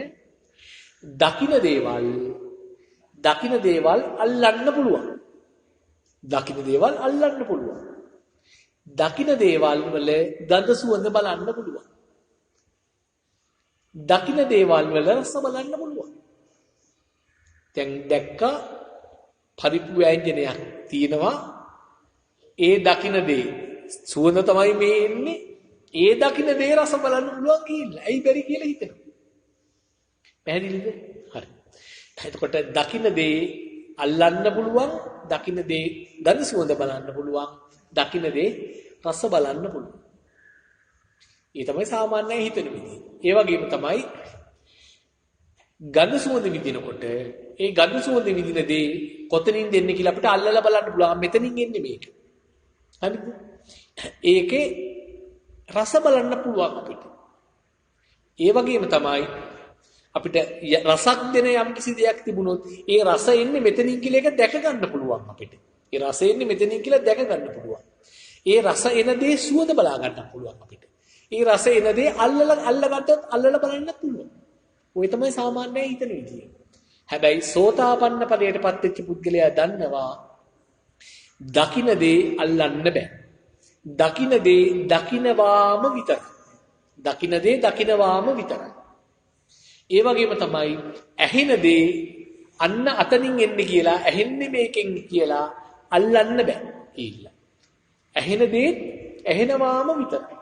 දකින්න දේවල් අල්ලන්න පුළුවන්. දකින්න දේවල් අල්ලන්න පුළුවන්. දකින්න දේවල් වල ගඳ සුවඳ බලන්න පුළුවන්. දකින්න දේවල් වල රස බලන්න පුළුවන්. දැන් දැක්ක පරිප්පු ව්‍යංජනයක් තියෙනවා. ඒ දකින්න දේ සුවඳ තමයි මේ එන්නේ. ඒ දකින්න දේ රස බලන්න පුළුවන් කියලා. ඇයි බැරි කියලා හිතෙනවා. පැහැදිලිද? හරි. එතකොට දකින්න දේ අල්ලන්න පුළුවන්, දකින්න දේ ගඳ සුවඳ බලන්න පුළුවන්, දකින්න දේ රස බලන්න පුළුවන්. ඒ තමයි සාමාන්‍යයෙන් හිතන විදිහ. ඒ වගේම තමයි ගඳ සුවඳ විඳිනකොට ඒ ගඳ සුවඳ විඳින දේ කොතනින්ද එන්නේ කියලා අපිට අල්ලලා බලන්න පුළුවන්. මෙතනින් එන්නේ මේක. හරිද? ඒකේ රස බලන්න පුළුවන් අපිට. ඒ වගේම තමයි අපිට රසක් දෙන යම් කිසි දෙයක් තිබුණොත් ඒ රස එන්නේ මෙතනින් කියලා එක දැක ගන්න පුළුවන් අපිට. ඒ රස එන්නේ මෙතනින් කියලා දැක ගන්න පුළුවන්. ඒ රස එන දේ සුවඳ බලා ගන්න පුළුවන් අපිට. ඒ රස එන දේ අල්ලලා බලන්න පුළුවන්. ඔය තමයි සාමාන්‍යයෙන් හිතන විදිය. හැබැයි සෝතාපන්න ඵලයටපත් වෙච්ච පුද්ගලයා දන්නවා දකින්න දේ අල්ලන්න බෑ. දකින්න දේ දකින්නවාම විතරයි. දකින්න දේ දකින්නවාම විතරයි. ඒ වගේම තමයි ඇහෙන දේ අන්න අතනින් එන්නේ කියලා ඇහෙන්නේ මේකෙන් කියලා අල්ලන්න බෑ කියලා. ඇහෙන දේ ඇහෙනවාම විතරයි.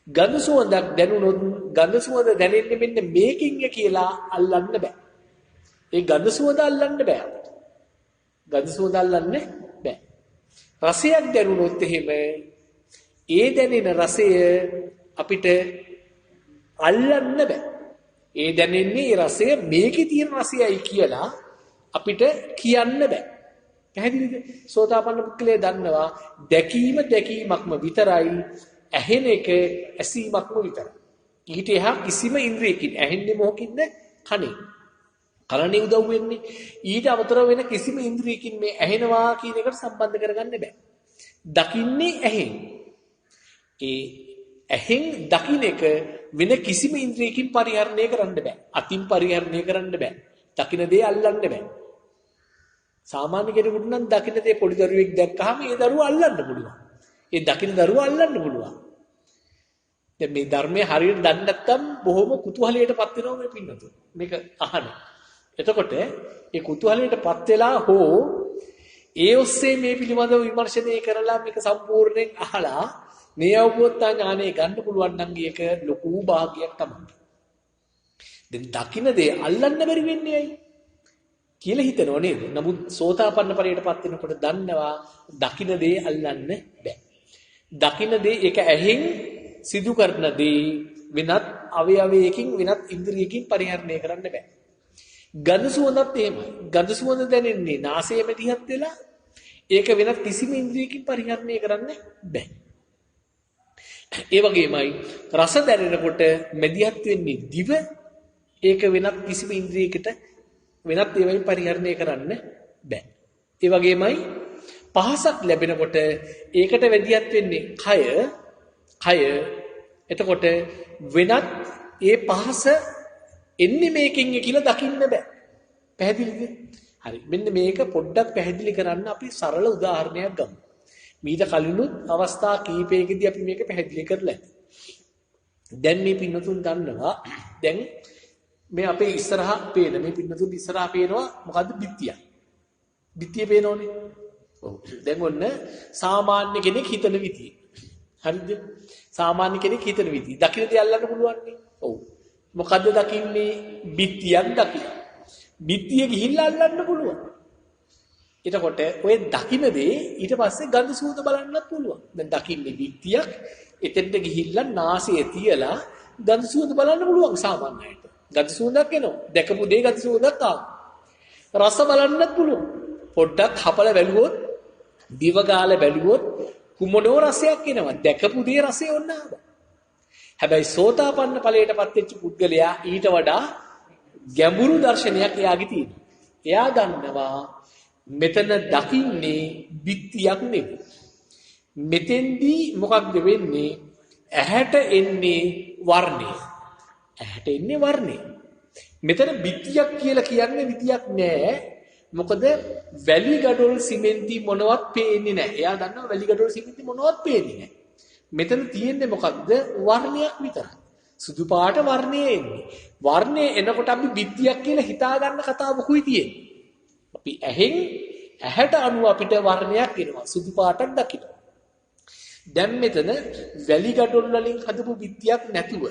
ගඳ සුවඳක් දැනුනොත් ගඳ සුවඳ දැනෙන්නේ මෙන්න මේකින්ය කියලා අල්ලන්න බෑ. ඒ ගඳ සුවඳ අල්ලන්න බෑ. ගඳ සුවඳ අල්ලන්න බෑ. රසයක් දැනුනොත් එහෙම ඒ දැනෙන රසය අපිට අල්ලන්න බෑ. ඒ දැනෙන්නේ ඒ රසය මේකේ තියෙන රසයයි කියලා අපිට කියන්න බෑ. පැහැදිලිද? සෝතාපන්න පුද්ගලයා දන්නවා දැකීමක්ම විතරයි, ඇහෙන එක ඇසීමක්ම විතරයි. ඊට එහා කිසිම ඉන්ද්‍රියකින් ඇහෙන්නේ මොකකින්ද? කනේ. කනනේ උදව් වෙන්නේ. ඊට අමතරව වෙන කිසිම ඉන්ද්‍රියකින් මේ ඇහෙනවා කියන එකට සම්බන්ධ කරගන්න බෑ. දකින්නේ ඇහෙන්. ඒ ඇහෙන් දකින්න එක වෙන කිසිම ඉන්ද්‍රියකින් පරිහරණය කරන්න බෑ. අතින් පරිහරණය කරන්න බෑ. දකින්න දේ අල්ලන්න බෑ. සාමාන්‍ය කෙනෙකුට නම් දකින්න දේ පොඩි දරුවෙක් දැක්කහම ඒ දරුවා අල්ලන්න පුළුවන්. ඒ දකින්න දරුවා අල්ලන්න පුළුවන්. දැන් මේ ධර්මයේ හරියට දන්නේ නැත්නම් බොහොම කුතුහලයටපත් වෙනවා මේ පින්නතු. මේක අහන. එතකොට ඒ කුතුහලයටපත් වෙලා හෝ ඒ ඔස්සේ මේ පිළිබඳව විමර්ශනය කරලා මේක සම්පූර්ණයෙන් අහලා මේ අවබෝධතා ඥානය ගන්න පුළුවන් නම් ඒක ලොකු භාගයක් තමයි. දැන් දකින්න දේ අල්ලන්න බැරි වෙන්නේ ඇයි කියලා හිතනව නේද? නමුත් සෝතාපන්න ඵලයටපත් වෙනකොට දන්නවා දකින්න දේ අල්ලන්න බෑ. දකින්න දේ ඒක ඇහෙන් සිදු කරන දේ වෙනත් අවයවයකින් වෙනත් ඉන්ද්‍රියකින් පරිහරණය කරන්න බෑ. ගඳ සුවඳත් එහෙමයි. ගඳ සුවඳ දැනෙන්නේ නාසයේ මැදිහත් වෙලා ඒක වෙනත් කිසිම ඉන්ද්‍රියකින් පරිහරණය කරන්න බෑ. ඒ වගේමයි රස දැනෙනකොට මැදිහත් වෙන්නේ දිව. ඒක වෙනත් කිසිම ඉන්ද්‍රියයකට වෙනත් ඒවායින් පරිහරණය කරන්න බෑ. ඒ වගේමයි පහසක් ලැබෙනකොට ඒකට මැදිහත් වෙන්නේ කය. එතකොට වෙනත් ඒ පහස එන්නේ මේකෙන් කියලා දකින්න බෑ. පැහැදිලිද? හරි. මෙන්න මේක පොඩ්ඩක් පැහැදිලි කරන්න අපි සරල උදාහරණයක් ගමු. මීට කලිනුත් අවස්ථා කීපයකදී අපි මේක පැහැදිලි කරලා ඇති. දැන් මේ පින්නතුන් දන්නවා දැන් මේ අපේ ඉස්සරහා පේන මේ පින්නතුන් ඉස්සරහා පේනවා මොකද්ද? බිත්තිය. බිත්තිය පේනෝනේ. ඔව්. දැන් ඔන්න සාමාන්‍ය කෙනෙක් හිතන විදිය. හරිද? සාමාන්‍ය කෙනෙක් හිතන විදිය. දකින්න දේ අල්ලන්න පුළුවන් නේ. ඔව්. මොකද්ද දකින්නේ? බිත්තියක් දකින්න. බිත්තිය ගිහිල්ලා අල්ලන්න පුළුවන්. එතකොට ඔය දකින්න දේ ඊට පස්සේ ගඳ සුවඳ බලන්නත් පුළුවන්. දැන් දකින්නේ බිත්තියක් එතෙන්ට ගිහිල්ලා නාසය තියලා ගඳ සුවඳ බලන්න පුළුවන් සාමාන්‍යයට. ගඳ සුවඳක් එනවා. දැකපු දේ ගඳ සුවඳක් ආවා. රස බලන්නත් පුළුවන්. පොඩ්ඩක් හපල බැලුවොත් දිව ගාලා බැලුවොත් කුමනෝ රසයක් එනවා. දැකපු දේ රසය ඔන්න ආවා. හැබැයි සෝතාපන්න ඵලයටපත් වෙච්ච පුද්ගලයා ඊට වඩා ගැඹුරු දර්ශනයක් එයාගේ තියෙනවා. එයා දන්නවා මෙතන දකින්නේ බිත්තියක් නෙවෙයි. මෙතෙන්දී මොකක්ද වෙන්නේ? ඇහැට එන්නේ වර්ණය. ඇහැට එන්නේ වර්ණය. මෙතන බිත්තියක් කියලා කියන්නේ විදියක් නෑ. මොකද වැලි ගඩොල් සිමෙන්ති මොනවත් පේන්නේ නෑ. එයා දන්නවා වැලි ගඩොල් සිමෙන්ති මොනවත් පේන්නේ නෑ. මෙතන තියෙන්නේ මොකක්ද? වර්ණයක් විතරයි. සුදු පාට වර්ණය එන්නේ. වර්ණය එනකොට අපි බිත්තියක් කියලා හිතා ගන්න කතාවකුයි තියෙන්නේ. අපි ඇහැට අනුව අපිට වර්ණයක් එනවා. සුදු පාටක් දකින්න. දැන් මෙතන වැලි ගඩොල් වලින් හදපු බිත්තියක් නැතුව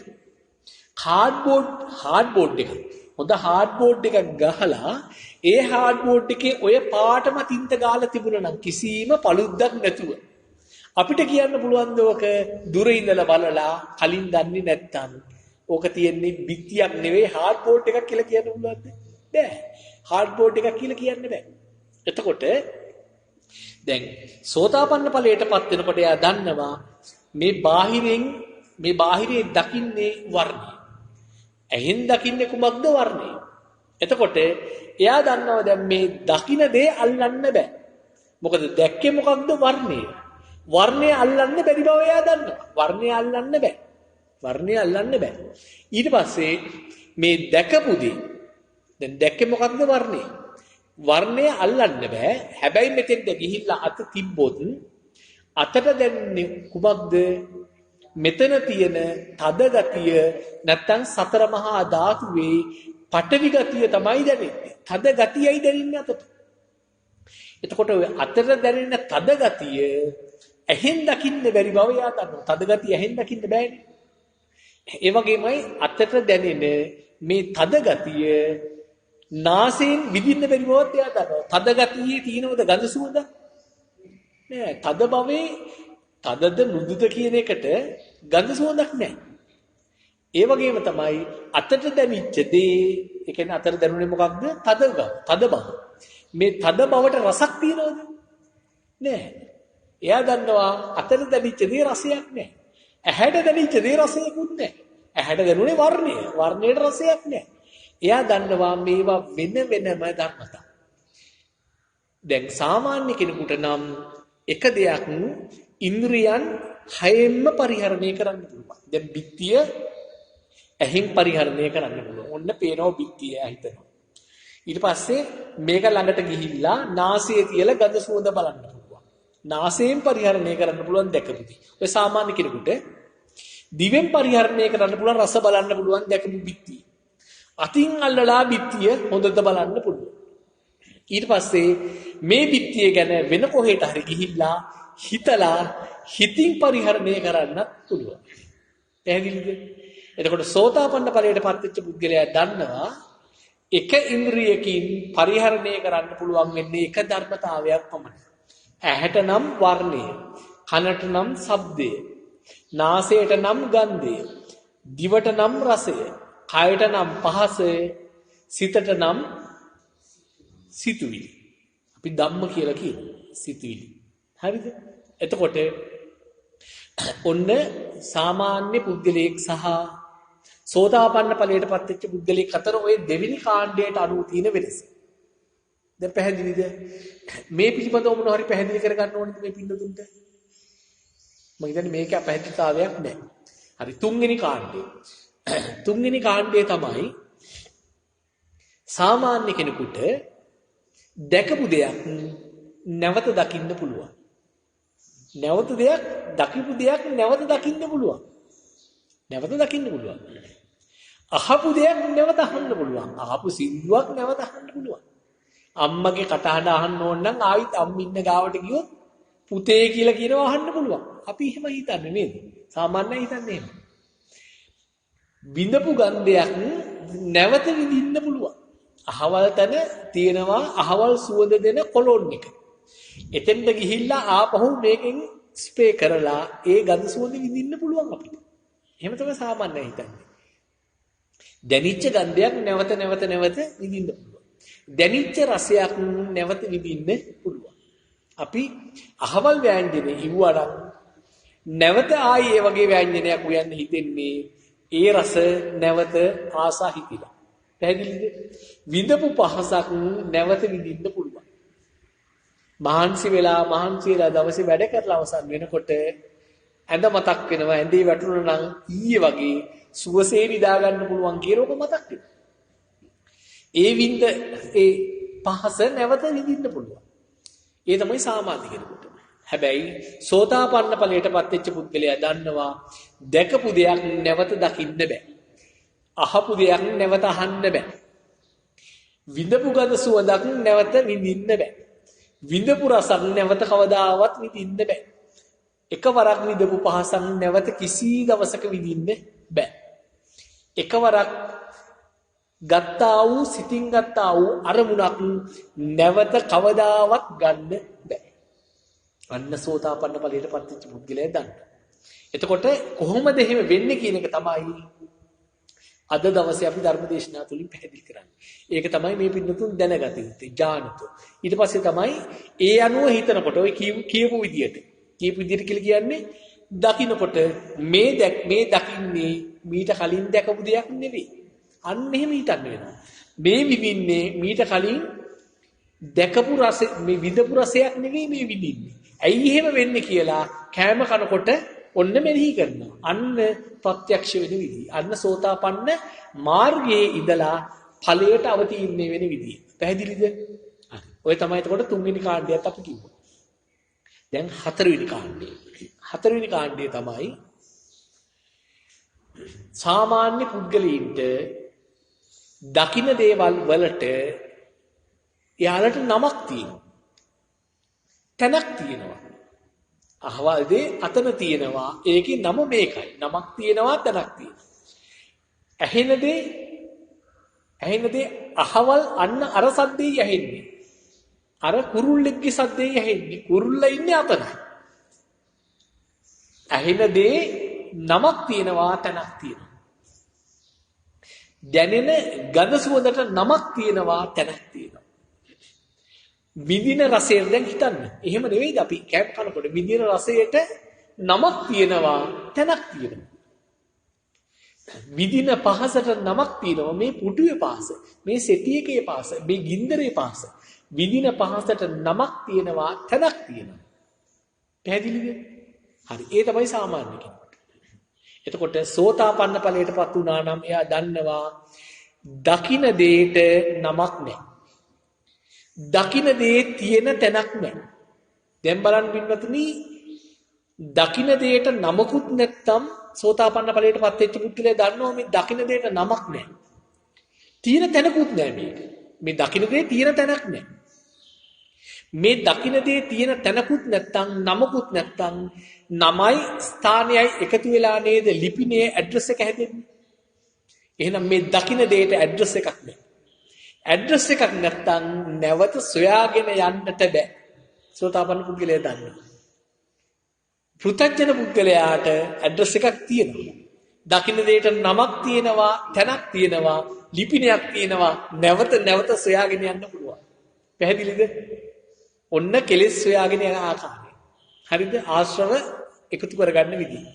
හાર્ඩ්බෝඩ් එක. හොඳ හાર્ඩ්බෝඩ් එකක් ගහලා ඒ හાર્ඩ්බෝඩ් එකේ ඔය පාටම තින්ත ගාලා තිබුණා නම් කිසිම පළුද්දක් නැතුව අපිට කියන්න පුළුවන් දෝක දුර ඉඳලා බලලා කලින් දන්නේ නැත්තම් ඕක තියෙන්නේ බිත්තියක් නෙවෙයි හાર્ඩ්බෝඩ් එකක් කියලා කියන්න පුළුවන්ද? බෑ. හાર્ඩ්බෝඩ් එකක් කියලා කියන්න බෑ. එතකොට දැන් සෝතාපන්න ඵලයටපත් වෙනකොට එයා දන්නවා මේ බාහිරේ දකින්නේ වර්ණය. ඇහෙන් දකින්නේ කුමක්ද? වර්ණය. එතකොට එයා දන්නවා දැන් මේ දකින්න දේ අල්ලන්න බෑ. මොකද දැක්කේ මොකක්ද? වර්ණය. වර්ණය අල්ලන්න බැරි බව එයා දන්නවා. වර්ණය අල්ලන්න බෑ. වර්ණය අල්ලන්න බෑ. ඊට පස්සේ මේ දැකපු දේ දැන් දැක්කේ මොකක්ද? වර්ණය. වර්ණය අල්ලන්න බෑ. හැබැයි මෙතෙන්ද ගිහිල්ලා අත තිබ්බොත් අතට දැනෙන්නේ කුමක්ද? මෙතන තියෙන තද ගතිය නැත්තම් සතර මහා ධාතුවේ පඨවි ගතිය තමයි දැනෙන්නේ. තද ගතියයි දැනෙන්නේ අතට. එතකොට ඔය අතට දැනෙන තද ගතිය ඇහෙන් දකින්න බැරි බව යා දන්නවා. තද ගතිය ඇහෙන් දකින්න බෑනේ. ඒ වගේමයි අතට දැනෙන මේ තද ගතිය නාසයෙන් විඳින්න බැරි බවත් එයා දන්නවා. තද ගතියේ තියෙනවද ගඳ සුවඳ? නෑ. තද බවේ තදද මෘදුද කියන එකට ගඳ සුවඳක් නෑ. ඒ වගේම තමයි අතට දැනෙච්ච දේ, ඒ කියන්නේ අතට දැනුනේ මොකක්ද? තද බව. මේ තද බවට රසක් තියනවද? නෑ. එයා දන්නවා අතට දැනෙච්ච දේ රසයක් නෑ. ඇහැට දැනෙච්ච දේ රසයකුත් නෑ. ඇහැට දැනුනේ වර්ණය. වර්ණයට රසයක් නෑ. එයා දන්නවා මේවා වෙන වෙනම ධර්මතා. දැන් සාමාන්‍ය කෙනෙකුට නම් එක දෙයක් ඉන්ද්‍රියන් හයෙන්ම පරිහරණය කරන්න පුළුවන්. දැන් බිත්තිය ඇහෙන් පරිහරණය කරන්න පුළුවන්. ඔන්න පේනවා බිත්තිය හිතනවා. ඊට පස්සේ මේක ළඟට ගිහිල්ලා නාසයේ තියලා ගඳ සුවඳ බලන්න පුළුවන්. නාසයෙන් පරිහරණය කරන්න පුළුවන් දැකපුදී. ඔය සාමාන්‍ය කෙනෙකුට දිවෙන් පරිහරණය කරන්න පුළුවන් රස බලන්න පුළුවන් දැකපු බිත්තිය. අතින් අල්ලලා බිත්තිය හොඳට බලන්න පුළුවන්. ඊට පස්සේ මේ බිත්තිය ගැන වෙන කොහෙට හරි ගිහිල්ලා හිතලා හිතින් පරිහරණය කරන්න පුළුවන්. පැහැදිලිද? එතකොට සෝතාපන්න ඵලයටපත් වෙච්ච පුද්ගලයා දන්නවා එක ඉන්ද්‍රියකින් පරිහරණය කරන්න පුළුවන් වෙන්නේ එක ධර්මතාවයක් පමණයි. ඇහැට නම් වර්ණය, කනට නම් ශබ්දය, නාසයට නම් ගන්ධය, දිවට නම් රසය, කයට නම් පහසය, සිතට නම් සිතුවිලි. අපි ධම්ම කියලා කියනවා සිතුවිලි. හරිද? එතකොට ඔන්න සාමාන්‍ය පුද්ගලයෙක් සහ සෝතාපන්න ඵලයට පත් වෙච්ච පුද්ගලයෙක් අතර ওই දෙවෙනි කාණ්ඩයට අනුව තියෙන වෙනස. දැන් පැහැදිලිද? මේ පිළිබඳව මොනවා හරි පැහැදිලි කරගන්න ඕනද මේ පින්නතුන්ට? මම හිතන්නේ මේක අපැහැදිලිතාවයක් නැහැ. හරි තුන්වෙනි කාණ්ඩය. තුන්වෙනි කාණ්ඩය තමයි සාමාන්‍ය කෙනෙකුට දැකපු දෙයක් නැවත දකින්න පුළුවන්. නැවත දෙයක් දකිපු දෙයක් නැවත දකින්න පුළුවන්. නැවත දකින්න පුළුවන්. අහපු දෙයක් නැවත අහන්න පුළුවන්. අහපු සින්දුවක් නැවත අහන්න පුළුවන්. අම්මගේ කටහඬ අහන්න ඕන නම් ආයිත් අම්මින්න ගාවට ගියොත් පුතේ කියලා කියනවා අහන්න පුළුවන්. අපි එහෙම හිතන්නේ නේද? සාමාන්‍යයෙන් හිතන්නේ එහෙම. විඳපු ගන්ධයක් නැවත විඳින්න පුළුවන්. අහවල් තැන තියෙනවා අහවල් සුවඳ දෙන කොලොන් එක. එතෙන්ට ගිහිල්ලා ආපහු මේකෙන් ස්ප්‍රේ කරලා ඒ ගඳ සුවඳ විඳින්න පුළුවන් අපිට. එහෙම තමයි සාමාන්‍යයෙන් හිතන්නේ. දැනිච්ච ගන්ධයක් නැවත විඳින්න පුළුවන්. දැනිච්ච රසයක් නැවත විඳින්න පුළුවන්. අපි අහවල් ව්‍යංජනේ ඉවුවනම් නැවත ආයේ ඒ වගේ ව්‍යංජනයක් උයන්න හිතෙන්නේ ඒ රස නැවත ආසා හිතිලා. පැහැදිලිද? විඳපු පහසක් නැවත විඳින්න පුළුවන්. මහන්සි වෙලා දවසේ වැඩ කරලා අවසන් වෙනකොට ඇඳ මතක් වෙනවා. ඇඳේ වැටුණා නම් ඊයේ වගේ සුවසේ නිදා ගන්න පුළුවන් කියනක මතක් වෙනවා. ඒ විඳ ඒ පහස නැවත විඳින්න පුළුවන්. ඒ තමයි සාමාන්‍ය කෙනෙකුට. හැබැයි සෝතාපන්න ඵලයටපත් වෙච්ච පුද්ගලයා දන්නවා දැකපු දෙයක් නැවත දකින්න බෑ. අහපු දෙයක් නැවත අහන්න බෑ. විඳපු ගඳ සුවඳක් නැවත විඳින්න බෑ. විඳපු රසක් නැවත කවදාවත් විඳින්න බෑ. එකවරක් විඳපු පහසක් නැවත කිසි දවසක විඳින්න බෑ. එකවරක් ගත්තා වූ සිතින් ගත්තා වූ අරමුණක් නැවත කවදාවත් ගන්න බෑ. අන්න සෝතාපන්න ඵලයටපත් වෙච්ච පුද්ගලයා දන්න. එතකොට කොහොමද එහෙම වෙන්නේ කියන එක තමයි අද දවසේ අපි ධර්ම දේශනා තුලින් පැහැදිලි කරන්නේ. ඒක තමයි මේ පින්නතුන් දැනගත යුත්තේ ඥානතු. ඊට පස්සේ තමයි ඒ අනුව හිතනකොට ඔය කියපු විදියට කියලා කියන්නේ දකින්නකොට මේ දකින්නේ මීට කලින් දැකපු දෙයක් නෙවෙයි. අන්න එහෙම හිතන්න වෙනවා. මේ විඳින්නේ මීට කලින් දැකපු රස මේ විඳපු රසයක් නෙවෙයි මේ විඳින්නේ. ඇයි එහෙම වෙන්නේ කියලා කෑම කනකොට ඔන්න මෙනෙහි කරනවා. අන්න ප්‍රත්‍යක්ෂ වෙන විදිය. අන්න සෝතාපන්න මාර්ගයේ ඉඳලා ඵලයට අවතීර්ණ වෙන විදිය. පැහැදිලිද? හරි. ඔය තමයි එතකොට තුන්වෙනි කාණ්ඩයත් අපි කිව්වා. දැන් හතරවෙනි කාණ්ඩය. හතරවෙනි කාණ්ඩය තමයි සාමාන්‍ය පුද්ගලයින්ට දකින්න දේවල් වලට යාලට නමක් තියෙනවා. තැනක් තියෙනවා. අහවල් දේ අතන තියෙනවා. ඒකේ නම මේකයි. නමක් තියෙනවා තැනක් තියෙනවා. ඇහෙන දේ අහවල් අන්න අර සද්දේ ඇහෙන්නේ. අර කුරුල්ලෙක්ගේ සද්දේ ඇහෙන්නේ. කුරුල්ලා ඉන්නේ අතනයි. ඇහෙන දේ නමක් තියෙනවා තැනක් තියෙනවා. දැනෙන ගඳ සුවඳට නමක් තියෙනවා තැනක් තියෙනවා. විඳින රසයෙන් දැන් හිතන්න. එහෙම නෙවෙයිද අපි කෑම කනකොට විඳින රසයට නමක් තියෙනවා තැනක් තියෙනවා. විඳින පහසට නමක් තියෙනවා. මේ පුටුවේ පහස, මේ සෙටියකේ පහස, මේ ගින්දරේ පහස. විඳින පහසට නමක් තියෙනවා තැනක් තියෙනවා. පැහැදිලිද? හරි. ඒ තමයි සාමාන්‍ය කෙනෙකුට. එතකොට සෝතාපන්න ඵලයටපත් වුණා නම් එයා දන්නවා දකින්න දෙයට නමක් නැහැ. දකින්න දේ තියෙන තැනක් නැහැ. දැන් බලන්න පින්වතුනි දකින්න දෙයට නමකුත් නැත්තම් සෝතාපන්න ඵලයටපත් වෙච්ච පුද්ගලයා දන්නවා මේ දකින්න දෙයට නමක් නැහැ. තියෙන තැනකුත් නැහැ මේක. මේ දකින්න දේ තියෙන තැනක් නැහැ. මේ දකින්න දේ තියෙන තැනකුත් නැත්තම් නමකුත් නැත්තම් නමයි ස්ථානයයි එකතු වෙලා නේද ලිපිනේ ඇඩ්‍රස් එක හැදෙන්නේ. එහෙනම් මේ දකින්න දෙයට ඇඩ්‍රස් එකක් නැහැ. ඇඩ්‍රස් එකක් නැත්තම් නැවත සොයාගෙන යන්නට බෑ. සෝතාපන්න පුද්ගලයා දන්නවා. පෘථග්ජන පුද්ගලයාට ඇඩ්‍රස් එකක් තියෙනවා. දකින්න දෙයට නමක් තියෙනවා, තැනක් තියෙනවා, ලිපිනයක් තියෙනවා. නැවත සොයාගෙන යන්න පුළුවන්. පැහැදිලිද? ඔන්න කෙලෙස් සොයාගෙන යන ආකාරය. හරිද? ආශ්‍රව එකතු කරගන්න විදිය.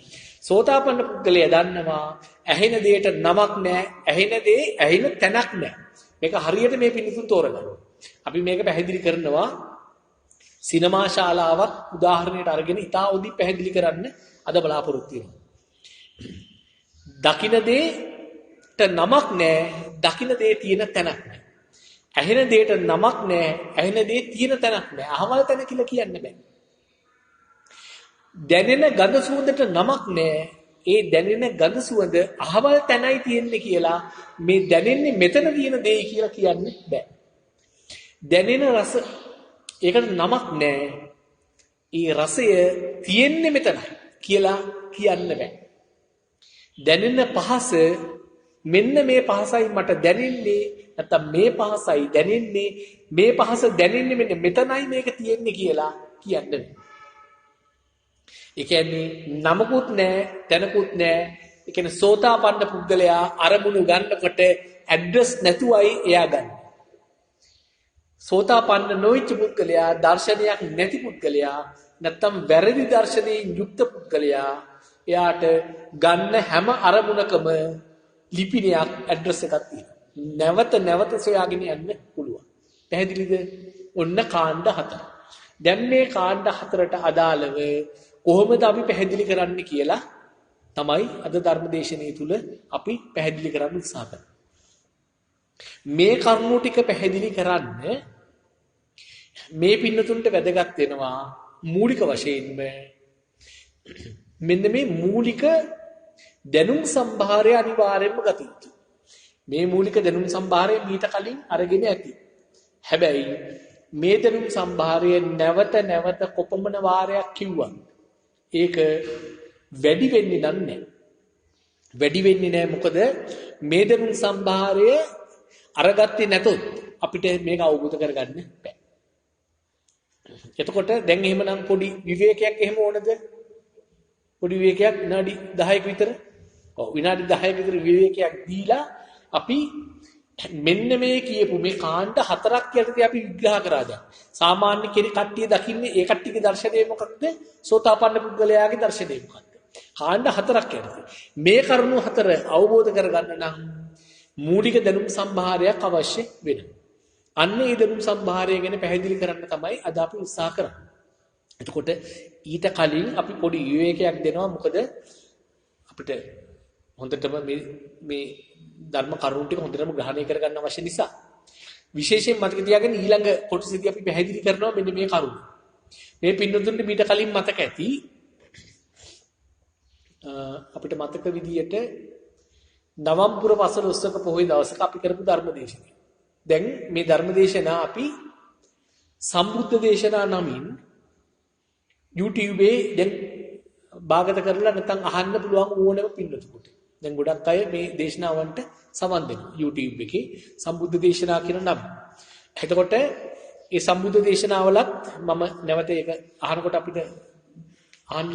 සෝතාපන්න පුද්ගලයා දන්නවා ඇහෙන දෙයට නමක් නැහැ. ඇහෙන දේ ඇහෙන තැනක් නැහැ. මේක හරියට මේ පිළිතුරු තෝරගන්න. අපි මේක පැහැදිලි කරනවා සිනමා ශාලාවක් උදාහරණයට අරගෙන ඉතා උදි පැහැදිලි කරන්න අද බලාපොරොත්තු වෙනවා. දකින දෙයට නමක් නැහැ. දකින දේ තියෙන තැනක් නැහැ. ඇහෙන දෙයට නමක් නැහැ. ඇහෙන දේ තියෙන තැනක් නැහැ. අහවල් තැන කියලා කියන්න බෑ. දැනෙන ගඳ සුවඳට නමක් නැහැ. ඒ දැනෙන ගඳ සුවඳ අහවල් තැනයි තියෙන්නේ කියලා මේ දැනෙන්නේ මෙතන තියෙන දෙයි කියලා කියන්න බෑ. දැනෙන රස ඒකට නමක් නැහැ. ඒ රසය තියෙන්නේ මෙතනයි කියලා කියන්න බෑ. දැනෙන පහස මෙන්න මේ පහසයි මට දැනෙන්නේ නැත්නම් මේ පහසයි දැනෙන්නේ මේ පහස දැනෙන්නේ මෙන්න මෙතනයි මේක තියෙන්නේ කියලා කියන්න බෑ. ඒ කියන්නේ නමකුත් නැහැ තැනකුත් නැහැ. ඒ කියන්නේ සෝතාපන්න පුද්ගලයා අරමුණු ගන්නකොට ඇඩ්‍රස් නැතුවයි එයා ගන්න. සෝතාපන්න නොවිච්ච පුද්ගලයා දර්ශනයක් නැති පුද්ගලයා නැත්තම් වැරදි දර්ශනයෙන් යුක්ත පුද්ගලයා එයාට ගන්න හැම අරමුණකම ලිපිනයක් ඇඩ්‍රස් එකක් තියෙනවා. නැවත නැවත සොයාගෙන යන්න පුළුවන්. පැහැදිලිද? ඔන්න කාණ්ඩ 4. දැන් මේ කාණ්ඩ 4ට අදාළව කොහොමද අපි පැහැදිලි කරන්න කියලා තමයි අද ධර්මදේශනය තුල අපි පැහැදිලි කරන්න උත්සාහ කරන්නේ. මේ කරුණු ටික පැහැදිලි කරන්න මේ පින්නතුන්ට වැදගත් වෙනවා මූලික වශයෙන්ම මෙන්න මේ මූලික දැනුම් සම්භාරය අනිවාර්යයෙන්ම ගත යුතුයි. මේ මූලික දැනුම් සම්භාරය මීට කලින් අරගෙන ඇති. හැබැයි මේ දැනුම් සම්භාරය නැවත නැවත කොපමණ වාරයක් කිව්වත් ඒක වැඩි වෙන්නේ නැහැ. වැඩි වෙන්නේ නැහැ මොකද මේ දැනුම් සම්භාරය අරගත්තේ නැතොත් අපිට මේක අවබෝධ කරගන්න බෑ. එතකොට දැන් එහෙමනම් පොඩි විවේකයක් එහෙම ඕනද? පොඩි විවේකයක් විනාඩි 10ක විතර. ඔව් විනාඩි 10ක විතර විවේකයක් දීලා අපි මෙන්න මේ කියපු මේ කාණ්ඩ 4ක් යටතේ අපි විග්‍රහ කරා දැන්. සාමාන්‍ය කෙනෙක් කට්ටිය දකින්නේ ඒ කට්ටියගේ දර්ශනය මොකක්ද? සෝතාපන්න පුද්ගලයාගේ දර්ශනය මොකක්ද? කාණ්ඩ 4ක් යටතේ. මේ කරුණු 4 අවබෝධ කරගන්න නම් මූලික දැනුම් සම්භාරයක් අවශ්‍ය වෙනවා. අන්න ඒ දැනුම් සම්භාරය ගැන පැහැදිලි කරන්න තමයි අද අපි උත්සාහ කරන්නේ. එතකොට ඊට කලින් අපි පොඩි විවේකයක් දෙනවා. මොකද අපිට හොඳටම මේ ධර්ම කරුණු ටික හොඳටම ග්‍රහණය කරගන්න අවශ්‍ය නිසා විශේෂයෙන් මතක තියාගන්න ඊළඟ කොටසදී අපි පැහැදිලි කරනවා මෙන්න මේ කරුණ. මේ පින්නතුන්ට මීට කලින් මතක ඇති අපිට මතක විදියට නවම්පුර පසළොස්වක පොහොය දවසක අපි කරපු ධර්මදේශනය. දැන් මේ ධර්මදේශනා අපි සම්බුද්ධ දේශනා නමින් YouTube දැන් භාගත කරලා නැත්නම් අහන්න පුළුවන් ඕනෑම පින්නතුකට. දැන් ගොඩක් අය මේ දේශනාවන්ට සමන් දෙනවා YouTube එකේ සම්බුද්ධ දේශනා කියන නම. එතකොට ඒ සම්බුද්ධ දේශනාවලත් මම නැවත ඒක අහනකොට අපිට අහන්න